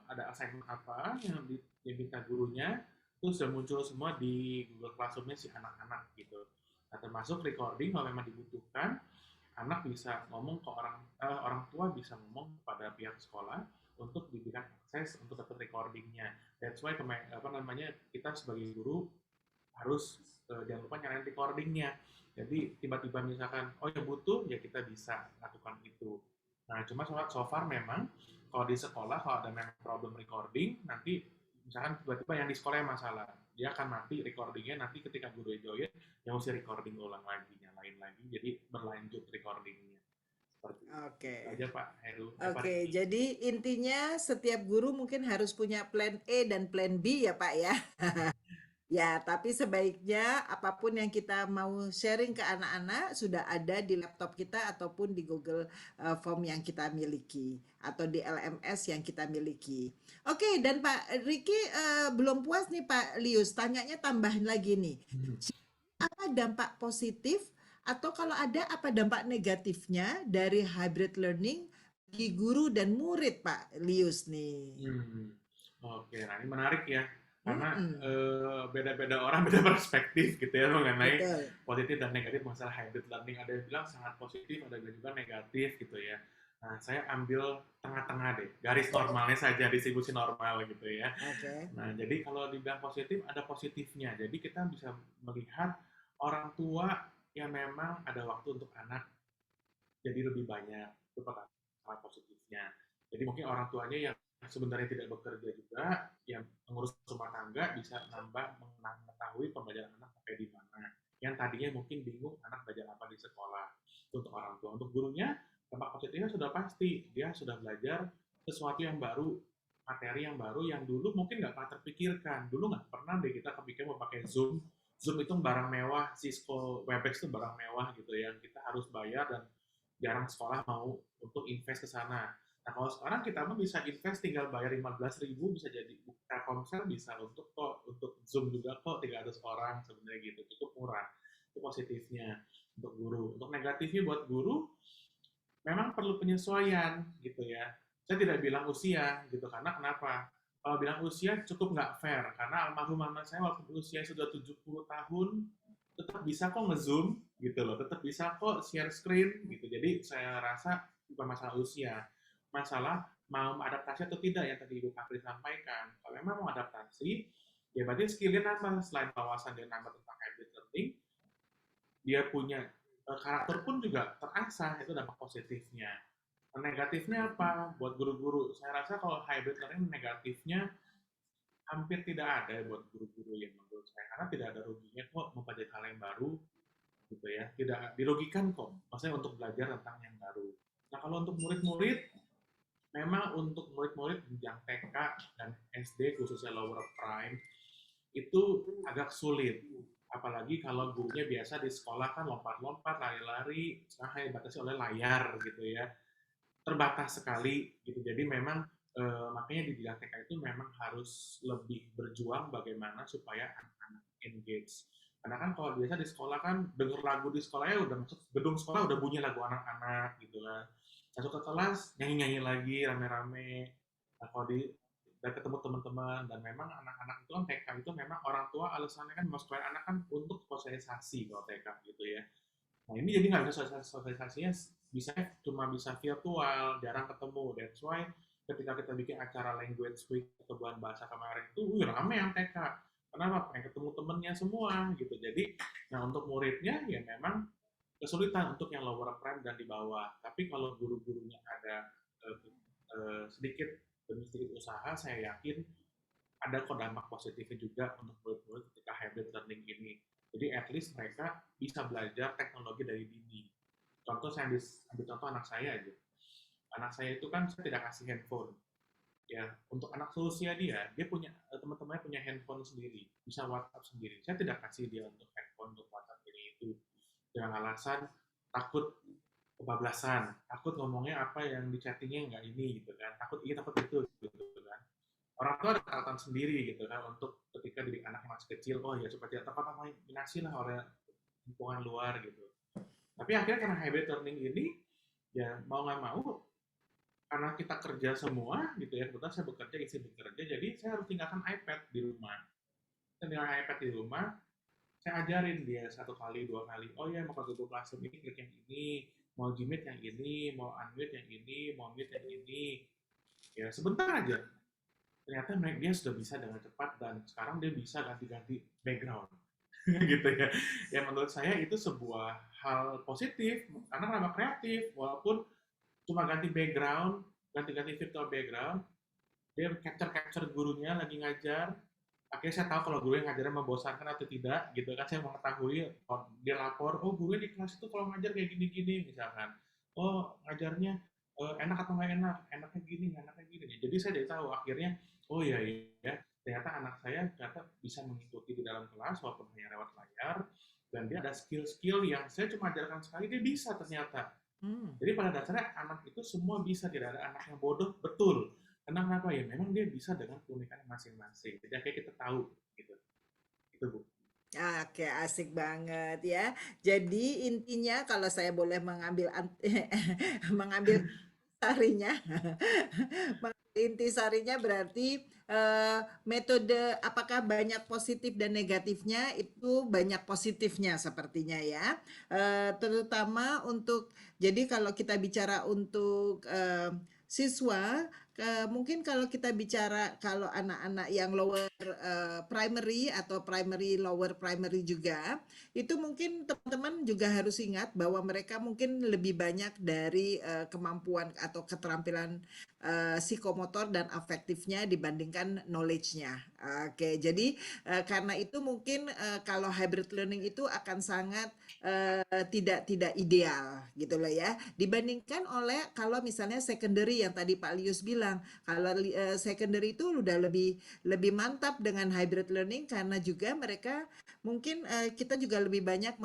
G: ada assignment apa yang diminta gurunya, itu sudah muncul semua di Google Classroom-nya si anak-anak gitu. Nah, termasuk recording kalau memang dibutuhkan, anak bisa ngomong ke orang tua bisa ngomong kepada pihak sekolah untuk diberikan akses untuk dapat recordingnya. That's why kita sebagai guru harus jangan lupa nyalain recordingnya. Jadi tiba-tiba misalkan oh ya butuh ya kita bisa lakukan itu. Nah cuma so far memang kalau di sekolah kalau ada memang problem recording nanti misalkan tiba-tiba yang di sekolah yang masalah dia akan mati recordingnya nanti ketika guru join yang mesti recording ulang lagi nyalain lagi jadi berlanjut recordingnya seperti itu.
A: Oke.
G: Itu aja Pak Heru.
A: Oke, jadi intinya setiap guru mungkin harus punya plan A dan plan B ya Pak ya. Ya, tapi sebaiknya apapun yang kita mau sharing ke anak-anak sudah ada di laptop kita ataupun di Google Form yang kita miliki atau di LMS yang kita miliki. Oke, dan Pak Riki belum puas nih Pak Lius, tanyanya tambahin lagi nih. Apa dampak positif atau kalau ada apa dampak negatifnya dari hybrid learning bagi guru dan murid Pak Lius nih?
G: Oke, nah ini menarik ya. Karena
A: Mm-mm.
G: beda-beda orang beda perspektif gitu ya mengenai
A: Betul.
G: positif dan negatif masalah hybrid learning. Ada yang bilang sangat positif, ada yang juga negatif gitu ya. Nah, saya ambil tengah-tengah deh, garis normalnya saja, distribusi normal gitu ya.
A: Oke.
G: Nah, jadi kalau dibilang positif, ada positifnya. Jadi kita bisa melihat orang tua yang memang ada waktu untuk anak jadi lebih banyak. Itu pertama positifnya. Jadi mungkin orang tuanya yang sebenarnya tidak bekerja juga, yang mengurus rumah tangga bisa nambah mengetahui pembelajaran anak sampai di mana. Yang tadinya mungkin bingung anak belajar apa di sekolah. Itu untuk orang tua. Untuk gurunya, dampak positifnya sudah pasti. Dia sudah belajar sesuatu yang baru, materi yang baru yang dulu mungkin nggak pernah terpikirkan. Dulu nggak pernah deh kita kepikiran mau pakai Zoom. Zoom itu barang mewah, Cisco Webex itu barang mewah gitu ya. Kita harus bayar dan jarang sekolah mau untuk invest ke sana. Nah kalau sekarang kita mah bisa invest tinggal bayar 15.000 bisa jadi Telkomsel bisa untuk Zoom juga kok 300 orang sebenarnya gitu cukup murah itu positifnya untuk guru. Untuk negatifnya buat guru memang perlu penyesuaian gitu ya. Saya tidak bilang usia gitu karena kenapa? Kalau bilang usia cukup nggak fair karena almarhum mama saya waktu usia sudah 70 tahun tetap bisa kok nge-zoom gitu loh, tetap bisa kok share screen gitu. Jadi saya rasa bukan masalah usia, masalah mau adaptasi atau tidak yang tadi Ibu Kapri sampaikan. Kalau memang mau adaptasi, ya berarti skillnya nambah selain wawasan dia nambah tentang hybrid learning, dia punya karakter pun juga terasah, itu dampak positifnya. Negatifnya apa? Buat guru-guru, saya rasa kalau hybrid learning negatifnya hampir tidak ada buat guru-guru yang menurut saya karena tidak ada ruginya kok mempelajari hal yang baru gitu ya tidak dirugikan kok maksudnya untuk belajar tentang yang baru. Nah kalau untuk murid-murid memang untuk murid-murid yang TK dan SD khususnya lower prime itu agak sulit apalagi kalau gurunya biasa di sekolah kan lompat-lompat lari-lari sekarang hanya dibatasi oleh layar gitu ya terbatas sekali gitu jadi memang makanya di bidang TK itu memang harus lebih berjuang bagaimana supaya anak-anak engage. Karena kan kalau biasa di sekolah kan denger lagu di sekolahnya udah masuk gedung sekolah udah bunyi lagu anak-anak gitu kan. Masuk ke kelas nyanyi-nyanyi lagi rame-rame. Nah, kalau udah ketemu teman-teman dan memang anak-anak itu kan TK itu memang orang tua alasannya kan masukin anak kan untuk sosialisasi kalau TK gitu ya. Nah ini jadi nggak bisa sosialisasinya cuma bisa virtual, jarang ketemu. That's why ketika kita bikin acara language week atau bulan bahasa kemarin itu, rame yang TK. Kenapa? Pengen ketemu temennya semua gitu. Jadi, nah untuk muridnya ya memang kesulitan untuk yang lower prime dan di bawah. Tapi kalau guru-gurunya ada sedikit demi sedikit usaha, saya yakin ada kok dampak positifnya juga untuk murid-murid ketika hybrid learning ini. Jadi at least mereka bisa belajar teknologi dari dini. Contoh saya ambil contoh anak saya aja. Anak saya itu kan saya tidak kasih handphone. Ya, untuk anak seusia dia punya teman-temannya punya handphone sendiri, bisa WhatsApp sendiri. Saya tidak kasih dia untuk handphone untuk WhatsApp ini itu dengan alasan takut kebablasan, takut ngomongnya apa yang di chattingnya nggak ini gitu kan, takut ini takut itu gitu kan. Orang tua ada catatan sendiri gitu kan untuk ketika didik anak masih kecil, oh ya supaya tidak terkontaminasi lah oleh lingkungan luar gitu. Tapi akhirnya karena hybrid learning ini, ya mau nggak mau, karena kita kerja semua gitu ya, kebetulan saya bekerja, istri bekerja, jadi saya harus tinggalkan iPad di rumah. Saya tinggalkan iPad di rumah, saya ajarin dia 1 kali, 2 kali, oh ya mau ke Google Classroom ini, klik yang ini, mau Gmeet yang ini, mau Unmute yang ini, mau Mute yang ini. Ya sebentar aja. Ternyata dia sudah bisa dengan cepat dan sekarang dia bisa ganti-ganti background. Gitu ya. Ya menurut saya itu sebuah hal positif karena nambah kreatif walaupun cuma ganti background, ganti-ganti virtual background, dia capture gurunya lagi ngajar. Akhirnya saya tahu kalau gurunya ngajarnya membosankan atau tidak, gitu kan. Saya mengetahui, dia lapor, oh gurunya di kelas itu kalau ngajar kayak gini-gini, misalkan. Oh ngajarnya enak atau nggak enak, enaknya gini, nggak enaknya gini. Jadi saya jadi tahu akhirnya, oh iya ya, ternyata anak saya ternyata bisa mengikuti di dalam kelas walaupun hanya lewat layar, dan dia ada skill-skill yang saya cuma ajarkan sekali, dia bisa ternyata. Jadi pada dasarnya anak itu semua bisa, tidak ada anak yang bodoh, betul. Kenapa ya? Memang dia bisa dengan keunikan masing-masing. Jadi akhirnya kita tahu gitu. Itu Bu.
A: Oke, asik banget ya. Jadi intinya kalau saya boleh mengambil mengambil sarinya, intisarinya berarti metode apakah banyak positif dan negatifnya, itu banyak positifnya sepertinya ya. Terutama untuk, jadi kalau kita bicara untuk siswa, mungkin kalau kita bicara kalau anak-anak yang lower primary atau primary lower primary juga, itu mungkin teman-teman juga harus ingat bahwa mereka mungkin lebih banyak dari kemampuan atau keterampilan psikomotor dan afektifnya dibandingkan knowledge-nya. Oke, jadi karena itu mungkin kalau hybrid learning itu akan sangat tidak ideal gitu loh ya, dibandingkan oleh kalau misalnya secondary yang tadi Pak Lius bilang. Kalau secondary itu udah lebih mantap dengan hybrid learning karena juga mereka mungkin kita juga lebih banyak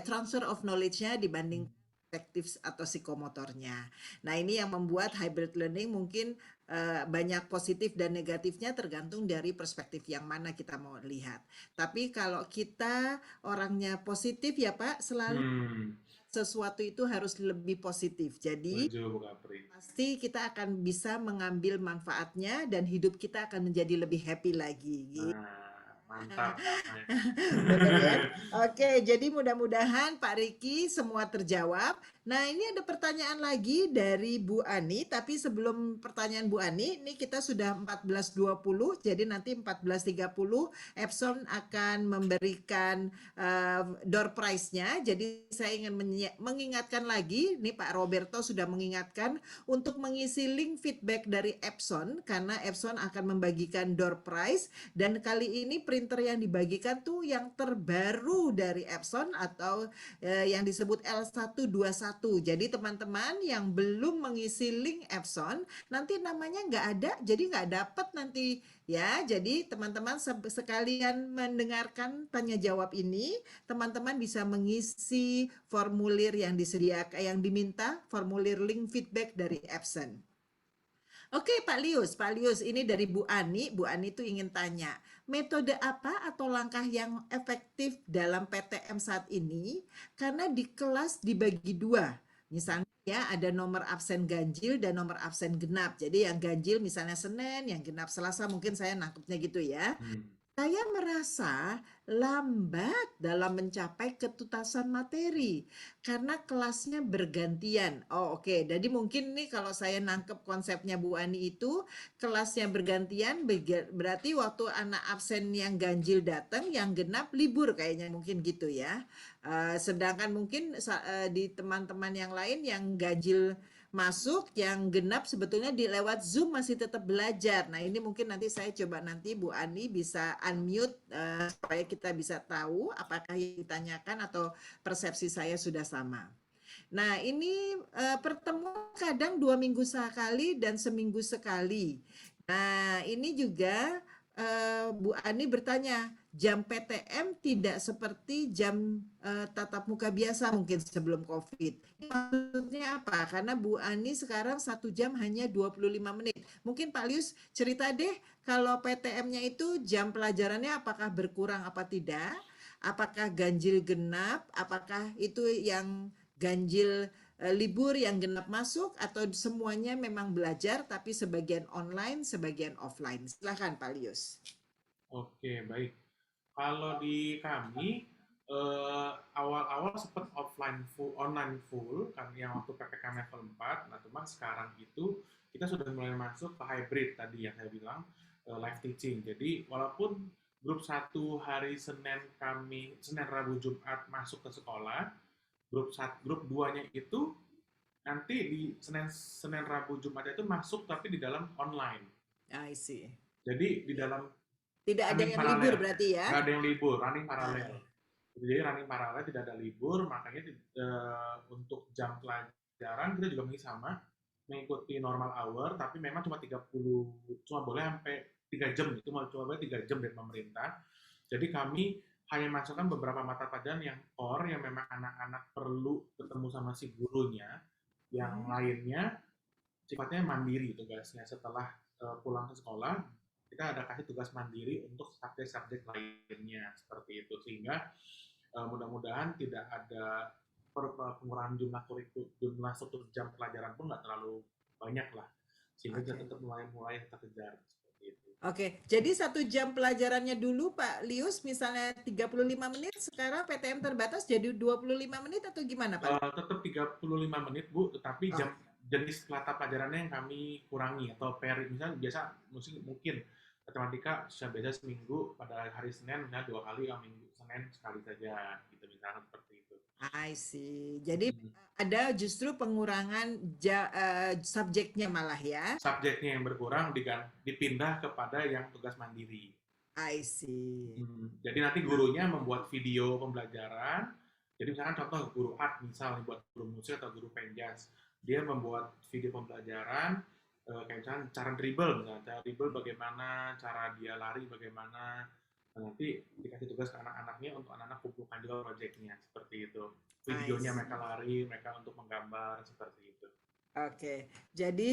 A: transfer of knowledge-nya dibanding afektif atau psikomotornya. Nah, ini yang membuat hybrid learning mungkin banyak positif dan negatifnya tergantung dari perspektif yang mana kita mau lihat. Tapi kalau kita orangnya positif ya Pak, selalu sesuatu itu harus lebih positif. Jadi pasti kita akan bisa mengambil manfaatnya dan hidup kita akan menjadi lebih happy lagi.
G: Mantap.
A: Betul ya. Oke, jadi mudah-mudahan Pak Riki semua terjawab. Nah, ini ada pertanyaan lagi dari Bu Ani, tapi sebelum pertanyaan Bu Ani, ini kita sudah 14.20, jadi nanti 14.30 Epson akan memberikan door prize-nya. Jadi saya ingin mengingatkan lagi, ini Pak Roberto sudah mengingatkan untuk mengisi link feedback dari Epson, karena Epson akan membagikan door prize, dan kali ini printer yang dibagikan tuh yang terbaru dari Epson atau yang disebut L121. Jadi teman-teman yang belum mengisi link Epson, nanti namanya nggak ada, jadi nggak dapat nanti ya. Jadi teman-teman sekalian mendengarkan tanya jawab ini, teman-teman bisa mengisi formulir yang disediakan, yang diminta, formulir link feedback dari Epson. Oke, Pak Lius, ini dari Bu Ani. Bu Ani itu ingin tanya, metode apa atau langkah yang efektif dalam PTM saat ini? Karena di kelas dibagi dua. Misalnya ya, ada nomor absen ganjil dan nomor absen genap. Jadi yang ganjil misalnya Senin, yang genap Selasa, mungkin saya nangkepnya gitu ya. Saya merasa lambat dalam mencapai ketuntasan materi karena kelasnya bergantian. Oh oke. Jadi mungkin nih kalau saya nangkep konsepnya Bu Ani itu kelasnya bergantian, berarti waktu anak absen yang ganjil datang, yang genap libur kayaknya, mungkin gitu ya. Sedangkan mungkin di teman-teman yang lain yang ganjil masuk, yang genap sebetulnya di lewat Zoom masih tetap belajar. Nah, ini mungkin nanti saya coba, nanti Bu Ani bisa unmute supaya kita bisa tahu apakah yang ditanyakan atau persepsi saya sudah sama. Nah, ini pertemuan kadang 2 minggu sekali dan seminggu sekali. Nah, ini juga Bu Ani bertanya, jam PTM tidak seperti jam tatap muka biasa mungkin sebelum COVID. Maksudnya apa? Karena Bu Ani sekarang 1 jam hanya 25 menit. Mungkin Pak Lius cerita deh, kalau PTM-nya itu jam pelajarannya apakah berkurang apa tidak? Apakah ganjil genap? Apakah itu yang ganjil libur, yang genap masuk, atau semuanya memang belajar tapi sebagian online, sebagian offline? Silakan Pak Lius.
G: Oke, baik. Kalau di kami awal-awal sempat offline full, online full, kan yang waktu PPKM level 4. Nah, cuma sekarang itu kita sudah mulai masuk ke hybrid tadi yang saya bilang, live teaching. Jadi walaupun grup 1 hari Senin, Rabu, Jumat masuk ke sekolah, grup 2-nya itu nanti di Senin, Rabu, Jumat itu masuk tapi di dalam online.
A: I see.
G: Jadi di dalam
A: Tidak ada
G: running
A: yang
G: paralel.
A: libur berarti ya?
G: Nggak ada yang libur, running paralel. Jadi running paralel tidak ada libur, makanya untuk jam pelajaran kita juga masih sama, mengikuti normal hour, tapi memang cuma boleh sampai 3 jam, itu cuma boleh 3 jam dari pemerintah. Jadi kami hanya masukkan beberapa mata pelajaran yang core, yang memang anak-anak perlu ketemu sama si gurunya, yang lainnya sifatnya mandiri tugasnya. Setelah pulang ke sekolah, kita ada kasih tugas mandiri untuk subjek-subjek lainnya, seperti itu. Sehingga mudah-mudahan tidak ada pengurangan jumlah struktur jam pelajaran pun nggak terlalu banyak lah, sehingga kita tetap mulai terkejar seperti itu.
A: Oke, jadi 1 jam pelajarannya dulu Pak Lius misalnya 35 menit, sekarang PTM terbatas jadi 25 menit atau gimana Pak?
G: Tetap 35 menit Bu, tetapi jenis mata pelajarannya yang kami kurangi, atau misalnya biasa mungkin matematika biasa seminggu pada hari Senin misalnya 2 kali, minggu Senin sekali saja, gitu misalnya seperti itu.
A: I see. Jadi ada justru pengurangan subjeknya malah ya?
G: Subjeknya yang berkurang dipindah kepada yang tugas mandiri.
A: I see.
G: Jadi nanti gurunya membuat video pembelajaran. Jadi misalkan contoh guru art, misalnya buat guru musik atau guru penjas, dia membuat video pembelajaran kayak misalnya cara dribble, bagaimana, cara dia lari bagaimana. Nanti dikasih tugas ke anak-anaknya untuk anak-anak kumpulkan juga proyeknya, seperti itu. Videonya mereka lari, mereka untuk menggambar, seperti itu.
A: Oke, jadi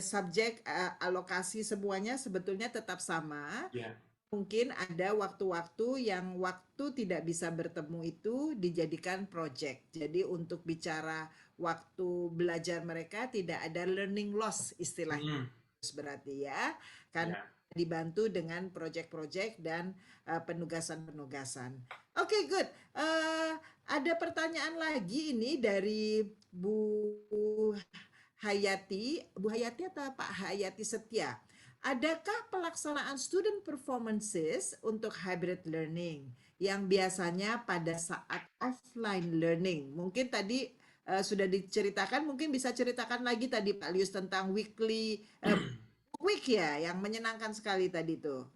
A: subjek alokasi semuanya sebetulnya tetap sama.
G: Yeah.
A: Mungkin ada waktu-waktu yang waktu tidak bisa bertemu itu dijadikan project. Jadi untuk bicara waktu belajar mereka tidak ada learning loss istilahnya. Berarti ya, kan dibantu dengan project-project dan penugasan-penugasan. Oke, good. Ada pertanyaan lagi ini dari Bu Hayati atau Pak Hayati Setia. Adakah pelaksanaan student performances untuk hybrid learning yang biasanya pada saat offline learning? Mungkin tadi sudah diceritakan, mungkin bisa ceritakan lagi tadi Pak Lius tentang weekly week ya, yang menyenangkan sekali tadi tuh.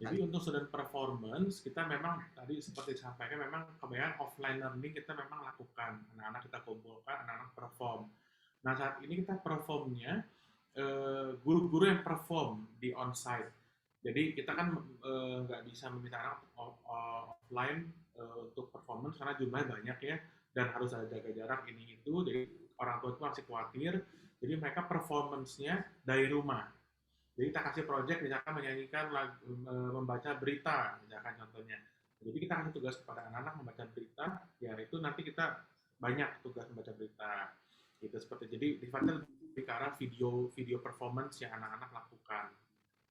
G: Jadi untuk student performance, kita memang tadi seperti disampaikan, memang kebanyakan offline learning kita memang lakukan. Anak-anak kita kumpulkan, anak-anak perform. Nah saat ini kita performnya, guru-guru yang perform di onsite. Jadi kita kan nggak bisa meminta anak offline untuk performance karena jumlahnya banyak ya, dan harus ada jaga jarak ini itu. Jadi orang tua itu masih khawatir. Jadi mereka performance-nya dari rumah. Jadi kita kasih project misalkan menyanyikan lagu, membaca berita, misalkan contohnya. Jadi kita kasih tugas kepada anak-anak membaca berita, ya itu nanti kita banyak tugas membaca berita. Gitu seperti jadi sifatnya lebih ke arah video performance yang anak-anak lakukan.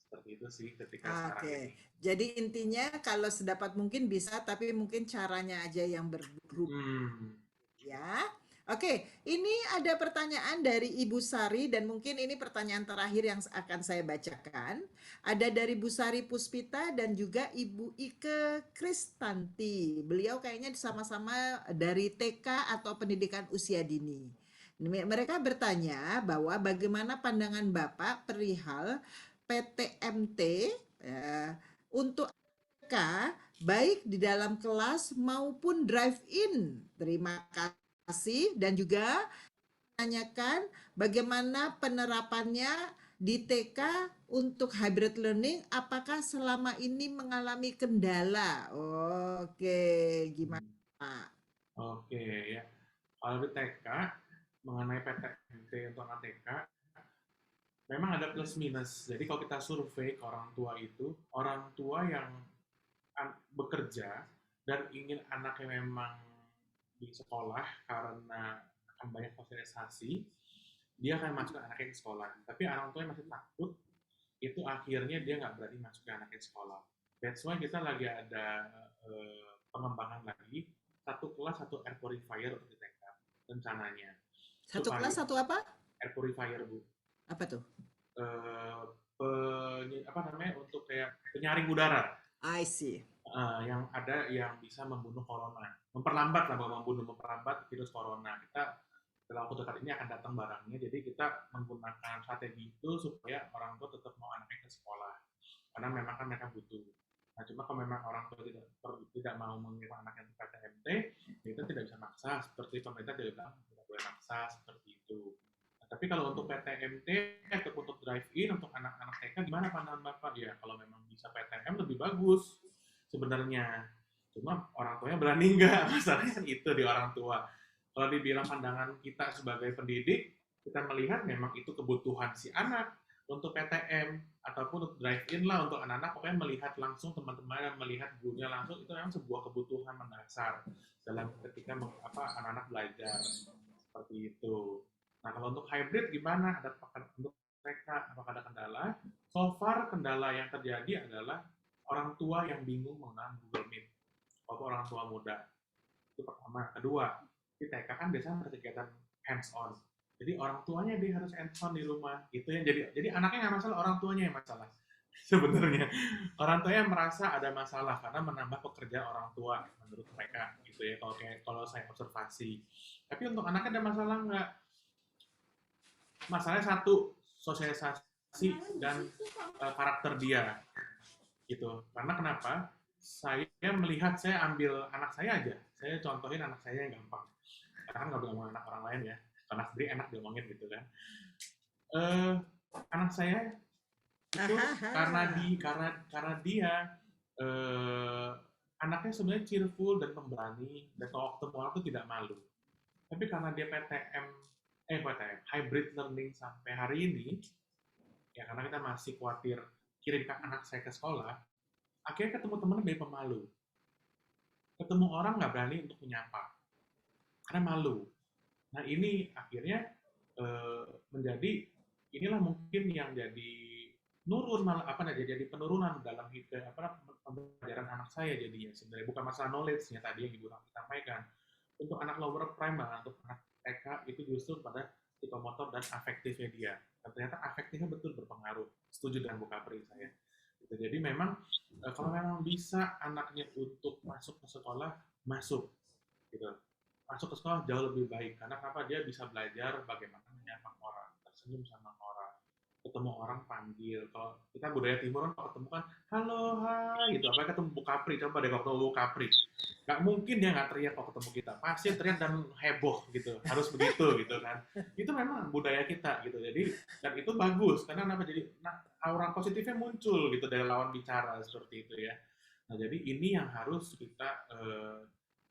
G: Seperti itu sih ketika sekarang ini.
A: Jadi intinya kalau sedapat mungkin bisa, tapi mungkin caranya aja yang bergrup. Ya. Oke, ini ada pertanyaan dari Ibu Sari dan mungkin ini pertanyaan terakhir yang akan saya bacakan. Ada dari Bu Sari Puspita dan juga Ibu Ike Kristanti. Beliau kayaknya sama-sama dari TK atau pendidikan usia dini. Mereka bertanya bahwa bagaimana pandangan Bapak perihal PTMT untuk TK baik di dalam kelas maupun drive-in. Terima kasih. Dan juga menanyakan bagaimana penerapannya di TK untuk hybrid learning, apakah selama ini mengalami kendala? Oke, gimana Pak?
G: Oke ya, kalau di TK mengenai PTMT untuk anak TK memang ada plus minus. Jadi kalau kita survei ke orang tua itu, orang tua yang bekerja dan ingin anaknya memang di sekolah karena akan banyak sosialisasi, dia akan masukkan anaknya ke sekolah. Tapi orang tua yang masih takut, itu akhirnya dia nggak berani masukin anaknya ke sekolah. That's why kita lagi ada pengembangan lagi satu kelas satu air purifier untuk di TK rencananya.
A: Satu
G: Supaya
A: kelas satu apa?
G: air purifier, Bu.
A: Apa tuh?
G: Apa namanya, untuk kayak penyaring udara.
A: I see.
G: Yang ada yang bisa membunuh corona, memperlambat virus corona. Kita dalam waktu dekat ini akan datang barangnya, jadi kita menggunakan strategi itu supaya orang tua tetap mau anaknya ke sekolah, karena memang kan mereka butuh. Nah, cuma kalau memang orang tua tidak mau mengirim anaknya ke PTMT, kita tidak bisa maksa, seperti pemerintah tidak bilang tidak boleh maksa seperti itu. Nah, tapi kalau untuk PTMT ataupun untuk drive-in untuk anak-anak TK, gimana pandangan Bapak? Ya, kalau memang bisa PTM lebih bagus sebenarnya. Cuma orang tuanya berani nggak? Masalahnya kan itu di orang tua. Kalau dibilang pandangan kita sebagai pendidik, kita melihat memang itu kebutuhan si anak untuk PTM ataupun untuk drive-in lah untuk anak-anak, pokoknya melihat langsung teman-teman, melihat gurunya langsung, itu memang sebuah kebutuhan mendasar dalam ketika anak-anak belajar seperti itu. Nah, kalau untuk hybrid gimana? Untuk mereka apakah ada kendala? So far kendala yang terjadi adalah orang tua yang bingung menggunakan Google Meet. Walaupun orang tua muda. Itu pertama. Kedua, di TK kan biasanya ada kegiatan hands-on. Jadi orang tuanya dia harus hands-on di rumah. Itu yang jadi anaknya nggak masalah, orang tuanya yang masalah. Sebenarnya orang tuanya merasa ada masalah karena menambah pekerjaan orang tua menurut mereka gitu ya, kalau saya observasi. Tapi untuk anaknya ada masalah nggak? Masalahnya satu, sosialisasi dan karakter dia gitu. Karena kenapa? Saya melihat, saya ambil anak saya aja, saya contohin anak saya yang gampang. Karena nggak boleh ngomong anak orang lain ya, karena sendiri enak diomongin gitu kan. Anak saya itu karena dia anaknya sebenarnya cheerful dan pemberani, dan kalau ketemu orang tuh tidak malu. Tapi karena dia PTM hybrid learning sampai hari ini, ya karena kita masih khawatir kirimkan anak saya ke sekolah, akhirnya ketemu teman dari pemalu. Ketemu orang nggak berani untuk menyapa, karena malu. Nah ini akhirnya menjadi, inilah mungkin yang jadi nurun, malah jadi penurunan dalam pembelajaran anak saya jadinya. Sebenarnya bukan masalah knowledge-nya tadi yang Ibu Raffi sampaikan. Untuk anak lower prime, untuk anak TK itu justru pada psikomotor dan afektifnya dia. Dan ternyata afektifnya betul berpengaruh. Setuju dengan Bu Kapri saya. Gitu. Jadi memang kalau memang bisa anaknya untuk masuk ke sekolah, masuk. Gitu. Masuk ke sekolah jauh lebih baik. Karena kenapa? Dia bisa belajar bagaimana menyapa orang, tersenyum sama orang, ketemu orang panggil. Kalau kita budaya timur kan, kalau ketemu kan halo, hai gitu. Apalagi ketemu Bu Kapri, coba deh kalau ketemu Bu Kapri, nggak mungkin dia nggak teriak kalau ketemu kita, pasti teriak dan heboh gitu, harus begitu gitu kan. Itu memang budaya kita gitu. Jadi dan itu bagus karena kenapa? Jadi aura positifnya muncul gitu dari lawan bicara seperti itu ya. Nah jadi ini yang harus kita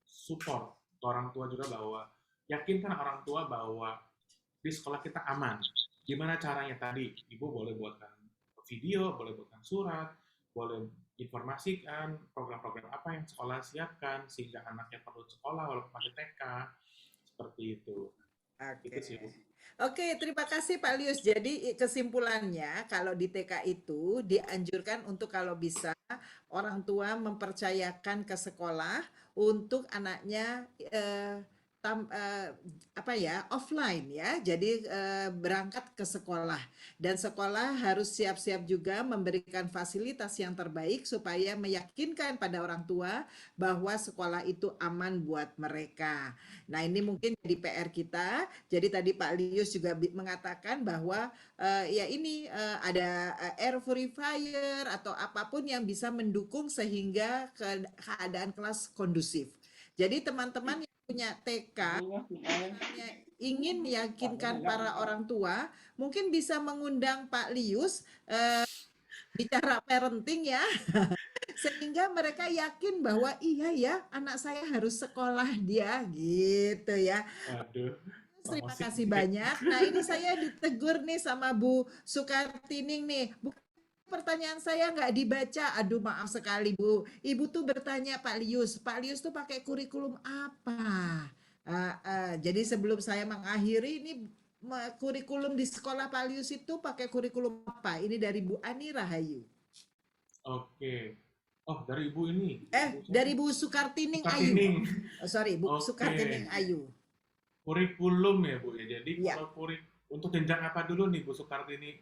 G: support ke orang tua juga, bahwa yakinkan orang tua bahwa di sekolah kita aman. Gimana caranya tadi? Ibu boleh buatkan video, boleh buatkan surat, boleh informasikan program-program apa yang sekolah siapkan sehingga anaknya perlu sekolah walaupun masih TK, seperti itu. Itu sih, Bu.
A: Oke, terima kasih Pak Lius. Jadi kesimpulannya kalau di TK itu dianjurkan untuk kalau bisa orang tua mempercayakan ke sekolah untuk anaknya offline ya. Jadi berangkat ke sekolah, dan sekolah harus siap-siap juga memberikan fasilitas yang terbaik supaya meyakinkan pada orang tua bahwa sekolah itu aman buat mereka. Nah, ini mungkin jadi PR kita. Jadi tadi Pak Lius juga mengatakan bahwa ada air purifier atau apapun yang bisa mendukung sehingga keadaan kelas kondusif. Jadi teman-teman yang punya TK ingin meyakinkan para orang tua, mungkin bisa mengundang Pak Lius bicara parenting ya, sehingga mereka yakin bahwa iya ya anak saya harus sekolah dia gitu ya.
G: Aduh.
A: Terima kasih banyak. Nah ini saya ditegur nih sama Bu Sukartining nih. Bu, pertanyaan saya nggak dibaca. Aduh maaf sekali Bu. Ibu tuh bertanya Pak Lius tuh pakai kurikulum apa? Jadi sebelum saya mengakhiri ini, kurikulum di sekolah Pak Lius itu pakai kurikulum apa? Ini dari Bu Ani Rahayu.
G: Oke. Oh, dari Ibu ini. Ibu siapa?
A: Dari Bu Sukartining Ayu.
G: Kartining.
A: Oh, sorry, Bu
G: Oke.
A: Sukartining Ayu.
G: Kurikulum ya Bu ya. Jadi
A: Iya.
G: kalau untuk jenjang apa dulu nih Bu Sukartini?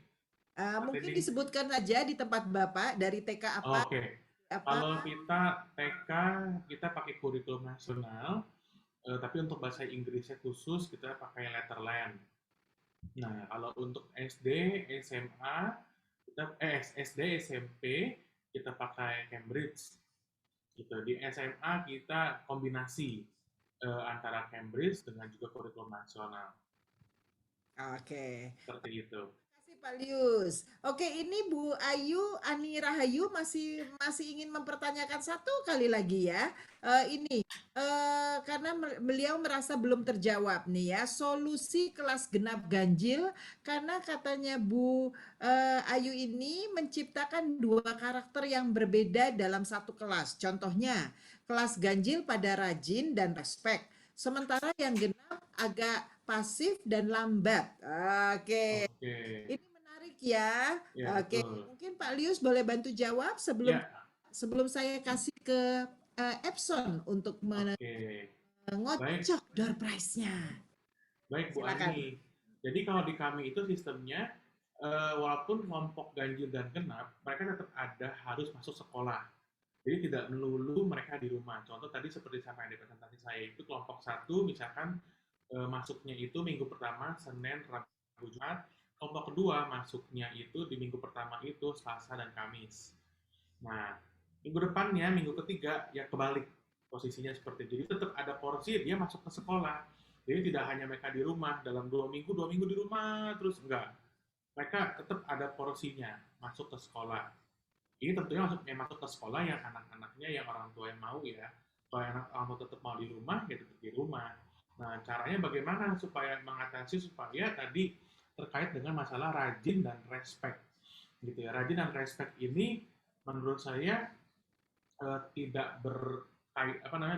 A: Mungkin
G: Kartini.
A: disebutkan aja di tempat Bapak dari TK apa?
G: Oke.
A: Apa?
G: Kalau kita TK kita pakai kurikulum nasional, tapi untuk bahasa Inggrisnya khusus kita pakai Letterland. Nah, kalau untuk SD, SMA, SD, SMP kita pakai Cambridge. Gitu. Di SMA kita kombinasi antara Cambridge dengan juga kurikulum nasional.
A: Oke.
G: Seperti itu.
A: Terima kasih Pak Lius. Oke, ini Bu Ayu Ani Rahayu masih ingin mempertanyakan satu kali lagi ya. Karena beliau merasa belum terjawab nih ya, solusi kelas genap ganjil, karena katanya Bu Ayu ini menciptakan dua karakter yang berbeda dalam satu kelas. Contohnya, kelas ganjil pada rajin dan respek, sementara yang genap agak pasif dan lambat. Oke.
G: Oke.
A: Ini menarik ya.
G: Ya,
A: Oke,
G: betul.
A: mungkin Pak Lius boleh bantu jawab sebelum
G: Ya,
A: saya kasih ke Epson untuk
G: oke.
A: ngocok door prize-nya.
G: Baik Bu
A: Silakan.
G: Ani. Jadi kalau di kami itu sistemnya, walaupun kelompok ganjil dan genap, mereka tetap harus masuk sekolah. Jadi tidak melulu mereka di rumah. Contoh tadi seperti sama yang di presentasi saya itu kelompok 1 misalkan masuknya itu minggu pertama Senin, Rabu, Jumat. Kelompok kedua masuknya itu di minggu pertama itu Selasa dan Kamis. Nah, minggu depannya, minggu ketiga, ya kebalik posisinya seperti itu. Jadi tetap ada porsi dia masuk ke sekolah. Jadi tidak hanya mereka di rumah, dalam 2 minggu di rumah, terus enggak. Mereka tetap ada porsinya masuk ke sekolah. Ini tentunya masuk ke sekolah yang anak-anaknya yang orang tua yang mau ya. Kalau orang tua tetap mau di rumah, ya tetap di rumah. Nah, caranya bagaimana supaya mengatasi supaya tadi terkait dengan masalah rajin dan respect. Gitu ya. Rajin dan respect ini menurut saya tidak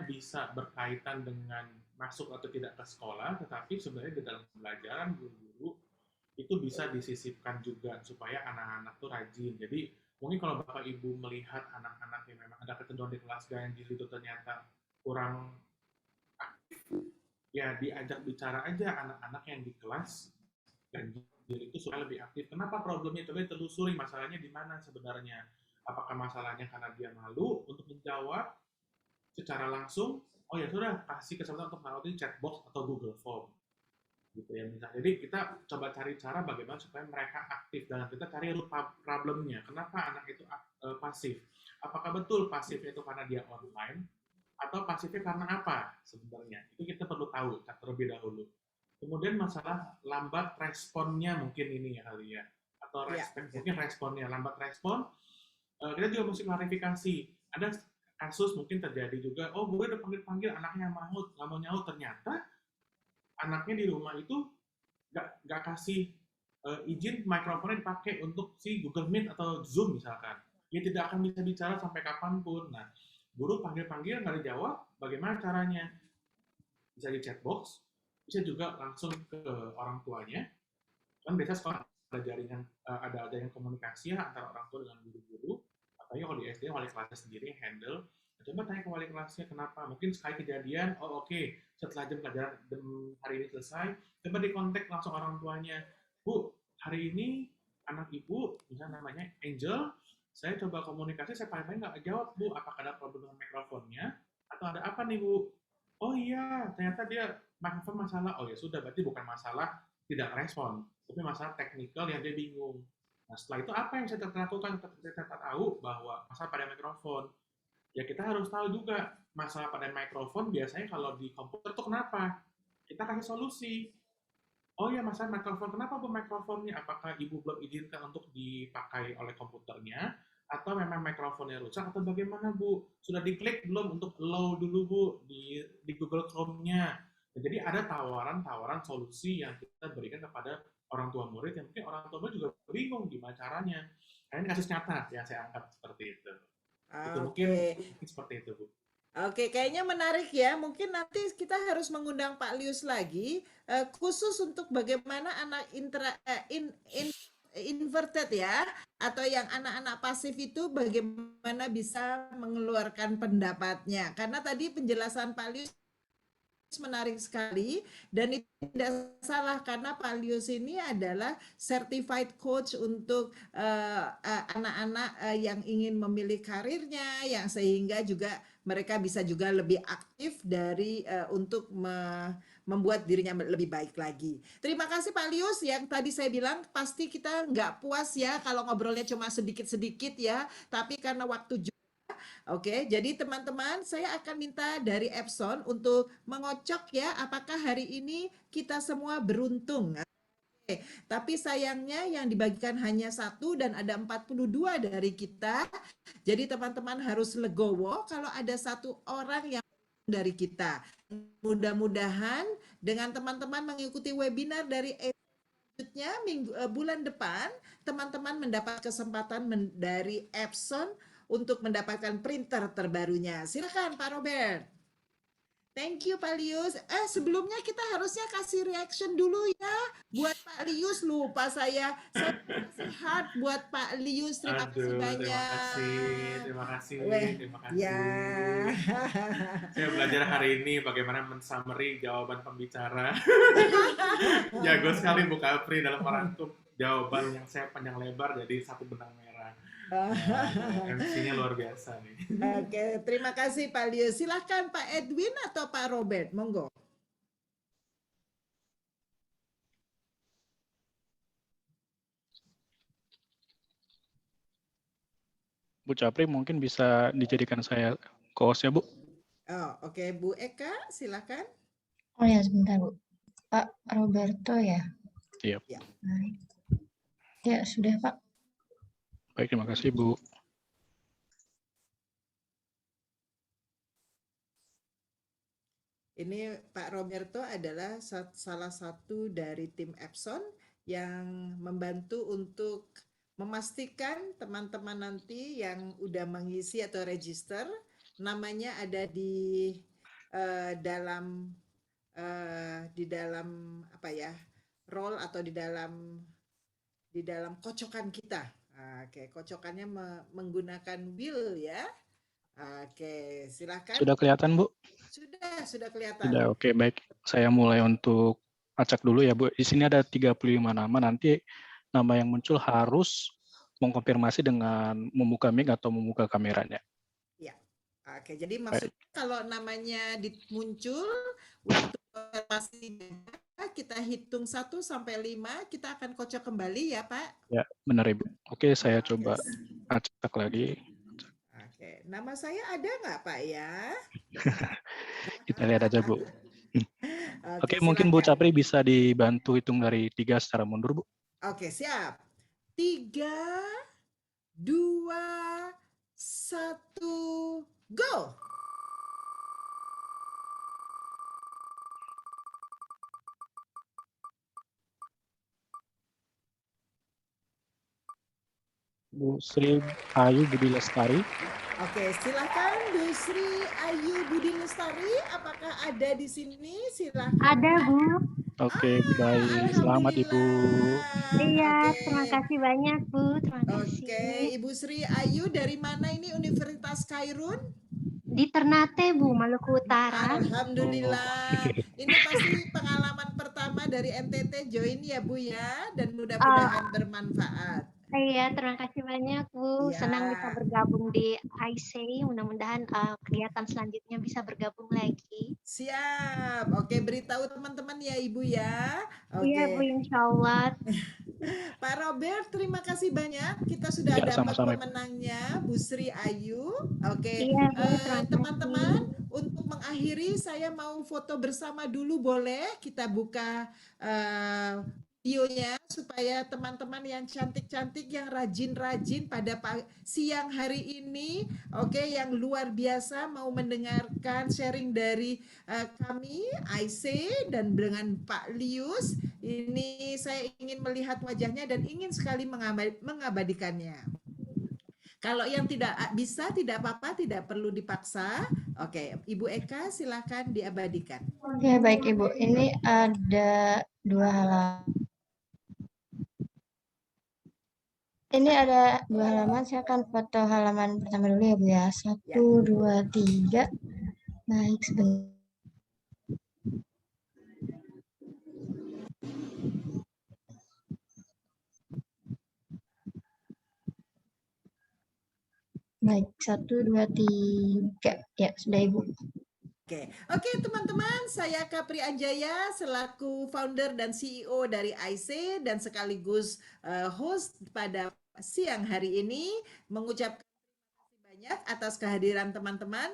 G: bisa berkaitan dengan masuk atau tidak ke sekolah, tetapi sebenarnya di dalam pembelajaran guru-guru itu bisa disisipkan juga supaya anak-anak tuh rajin. Jadi mungkin kalau Bapak Ibu melihat anak-anak yang memang ada kecenderungan di kelas ganjil itu ternyata kurang aktif, ya diajak bicara aja anak-anak yang di kelas ganjil itu supaya lebih aktif. Kenapa problemnya? Coba telusuri masalahnya di mana sebenarnya. Apakah masalahnya karena dia malu untuk menjawab secara langsung? Oh ya sudah, kasih kesempatan untuk melalui chatbox atau Google Form. Gitu ya misalnya. Jadi kita coba cari cara bagaimana supaya mereka aktif dan kita cari root problemnya. Kenapa anak itu pasif? Apakah betul pasifnya itu karena dia online atau pasifnya karena apa sebenarnya? Itu kita perlu tahu terlebih dahulu. Kemudian masalah lambat responnya mungkin ini ya kali ya. Atau mungkin responnya lambat respon. Kita juga mesti klarifikasi. Ada kasus mungkin terjadi juga, oh gue udah panggil-panggil anaknya nggak mau nyaut, ternyata anaknya di rumah itu nggak kasih izin mikrofonnya dipakai untuk si Google Meet atau Zoom misalkan. Dia tidak akan bisa bicara sampai kapanpun. Nah, guru panggil-panggil nggak dijawab, bagaimana caranya? Bisa di chatbox, bisa juga langsung ke orang tuanya. Kan biasa sekolah ada jaringan, ada yang komunikasi ya antara orang tua dengan guru-guru. Apalagi kalau di SD wali kelasnya sendiri yang handle. Coba tanya ke wali kelasnya kenapa. Mungkin sekali kejadian, oh oke, setelah jam pelajaran hari ini selesai, coba dikontak langsung orang tuanya. Bu, hari ini anak ibu, misalnya namanya Angel, saya coba komunikasi, saya paling nggak jawab, Bu. Apakah ada problem dengan mikrofonnya? Atau ada apa nih, Bu? Oh iya, ternyata dia mikrofon masalah. Oh ya sudah, berarti bukan masalah tidak respon, tapi masalah teknikal yang dia bingung. Nah, setelah itu apa yang saya lakukan? Saya tahu bahwa masalah pada mikrofon. Ya kita harus tahu juga masalah pada mikrofon biasanya kalau di komputer itu kenapa? Kita kasih solusi. Oh ya masalah mikrofon, kenapa Bu mikrofonnya? Apakah Ibu belum izinkan untuk dipakai oleh komputernya? Atau memang mikrofonnya rusak atau bagaimana Bu? Sudah diklik belum untuk allow dulu Bu di Google Chrome-nya? Nah, jadi ada tawaran-tawaran solusi yang kita berikan kepada orang tua murid yang mungkin orang tua murid juga bingung gimana caranya. Nah, ini kasus nyata yang saya angkat seperti itu. Itu mungkin seperti itu Bu.
A: Oke, kayaknya menarik ya. Mungkin nanti kita harus mengundang Pak Lius lagi, khusus untuk bagaimana anak inverted ya, atau yang anak-anak pasif itu bagaimana bisa mengeluarkan pendapatnya. Karena tadi penjelasan Pak Lius menarik sekali dan itu tidak salah karena Pak Lius ini adalah certified coach untuk anak-anak yang ingin memilih karirnya, yang sehingga juga mereka bisa juga lebih aktif dari untuk membuat dirinya lebih baik lagi. Terima kasih Pak Lius, yang tadi saya bilang pasti kita nggak puas ya kalau ngobrolnya cuma sedikit-sedikit ya, tapi karena waktu juga. Oke, jadi teman-teman, saya akan minta dari Epson untuk mengocok ya, apakah hari ini kita semua beruntung. Oke, tapi sayangnya yang dibagikan hanya 1 dan ada 42 dari kita. Jadi teman-teman harus legowo kalau ada 1 orang yang dari kita. Mudah-mudahan dengan teman-teman mengikuti webinar dari selanjutnya bulan depan, teman-teman mendapat kesempatan dari Epson untuk mendapatkan printer terbarunya. Silakan Pak Robert. Thank you Pak Lius. Sebelumnya kita harusnya kasih reaction dulu ya buat Pak Lius. Lupa saya kasih heart buat Pak Lius. Terima kasih banyak.
G: Terima kasih.
A: Ya.
G: Saya belajar hari ini bagaimana men-summary jawaban pembicara. Jago sekali Bu Kapri dalam merangkum jawaban yang saya panjang lebar jadi 1 benang merah. MC-nya luar biasa nih.
A: Oke, terima kasih Pak Lius. Silahkan Pak Edwin atau Pak Robert, monggo.
I: Bu Capri mungkin bisa dijadikan saya co-host ya Bu.
A: Oh, oke. Bu Eka, silakan.
B: Oh ya, sebentar Bu. Pak Roberto ya?
I: Iya.
A: Ya.
B: Baik. Ya, sudah Pak.
I: Baik, terima kasih Bu.
A: Ini Pak Roberto adalah salah satu dari tim Epson yang membantu untuk memastikan teman-teman nanti yang udah mengisi atau register namanya ada di dalam apa ya, role atau di dalam kocokan kita. Oke, kocokannya menggunakan wheel ya. Oke, silakan.
I: Sudah kelihatan Bu?
A: Sudah kelihatan.
I: Sudah, oke, baik. Saya mulai untuk acak dulu ya Bu. Di sini ada 35 nama, nanti nama yang muncul harus mengkonfirmasi dengan membuka mic atau membuka kameranya.
A: Ya, oke. Jadi maksudnya kalau namanya muncul, waktu konfirmasi kita hitung 1 sampai 5, kita akan kocok kembali ya Pak?
I: Ya, benar Ibu. Oke, saya coba acak lagi.
A: Oke, nama saya ada nggak Pak ya?
I: Kita lihat aja Bu. Oke, mungkin Bu Capri bisa dibantu hitung dari 3 secara mundur Bu.
A: Oke, siap. 3, 2, 1, go!
I: Bu Sri Ayu Budi Lestari.
A: Oke, silakan Bu Sri Ayu Budi Lestari, apakah ada di sini? Silakan.
J: Ada Bu.
I: Oke, baik. Selamat Ibu.
J: Iya, terima kasih banyak Bu. Terima kasih.
A: Oke, Ibu Sri Ayu dari mana ini? Universitas Khairun?
J: Di Ternate Bu, Maluku Utara.
A: Alhamdulillah. Ini pasti pengalaman pertama dari NTT join ya Bu ya, dan mudah-mudahan bermanfaat.
J: Iya, terima kasih banyak Bu.
A: Ya.
J: Senang bisa bergabung di IC. Mudah-mudahan kegiatan selanjutnya bisa bergabung lagi.
A: Siap. Oke, beritahu teman-teman ya Ibu ya. Oke.
J: Iya Bu, insya Allah.
A: Pak Robert, terima kasih banyak. Kita sudah
I: Ya,
A: dapat
I: sama-sama.
A: pemenangnya, Bu Sri Ayu. Oke,
J: Iya, Bu, terima kasih.
A: teman-teman, untuk mengakhiri saya mau foto bersama dulu, boleh? Kita buka videonya supaya teman-teman yang cantik-cantik, yang rajin-rajin pada siang hari ini, oke, yang luar biasa mau mendengarkan sharing dari kami, IC, dan dengan Pak Lius. Ini saya ingin melihat wajahnya dan ingin sekali mengabadikannya. Kalau yang tidak bisa, tidak apa-apa, tidak perlu dipaksa. Oke, Ibu Eka silakan diabadikan.
B: Oke, baik Ibu. Ini ada 2 halaman. Ini ada 2 halaman, saya akan foto halaman pertama dulu ya Bu ya. 1, 2, 3. Baik, sebentar. Baik, 1, 2, 3. Ya, sudah Ibu.
A: Oke teman-teman, saya Kapri Anjaya selaku founder dan CEO dari IC dan sekaligus host pada siang hari ini mengucapkan terima kasih banyak atas kehadiran teman-teman.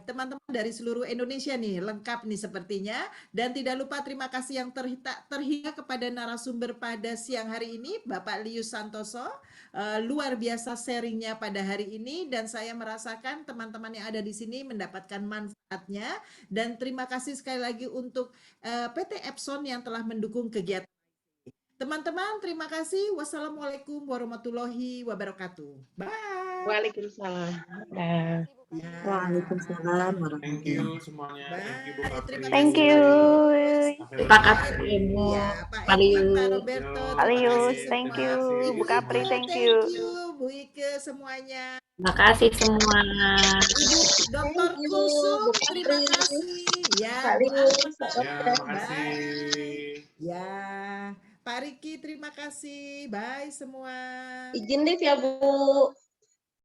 A: Teman-teman dari seluruh Indonesia nih, lengkap nih sepertinya. Dan tidak lupa terima kasih yang terhingga kepada narasumber pada siang hari ini, Bapak Lius Santoso. Luar biasa sharingnya pada hari ini dan saya merasakan teman-teman yang ada di sini mendapatkan manfaatnya. Dan terima kasih sekali lagi untuk PT Epson yang telah mendukung kegiatan. Teman-teman, terima kasih. Wassalamualaikum warahmatullahi wabarakatuh. Bye.
K: Waalaikumsalam.
B: Waalaikumsalam
G: Thank you semuanya. Thank you Bu Kapri.
J: Thank you.
K: Pak Kapri,
A: Ibu,
K: Pak
A: Pak
K: Lius.
A: Roberto,
J: Pak
A: terima
J: Lius,
A: kasih
J: thank
A: semua.
J: you.
A: Ibu
J: Bu Kapri,
A: Ina,
J: thank you.
A: Bu Ike semuanya.
K: Terima kasih semua.
A: Ibu Dr. Kulsum, terima kasih. Ya, Bu Alma.
G: Ya, makasih.
A: Ya, Pak Riki, terima kasih. Bye semua.
K: Izin live ya Bu.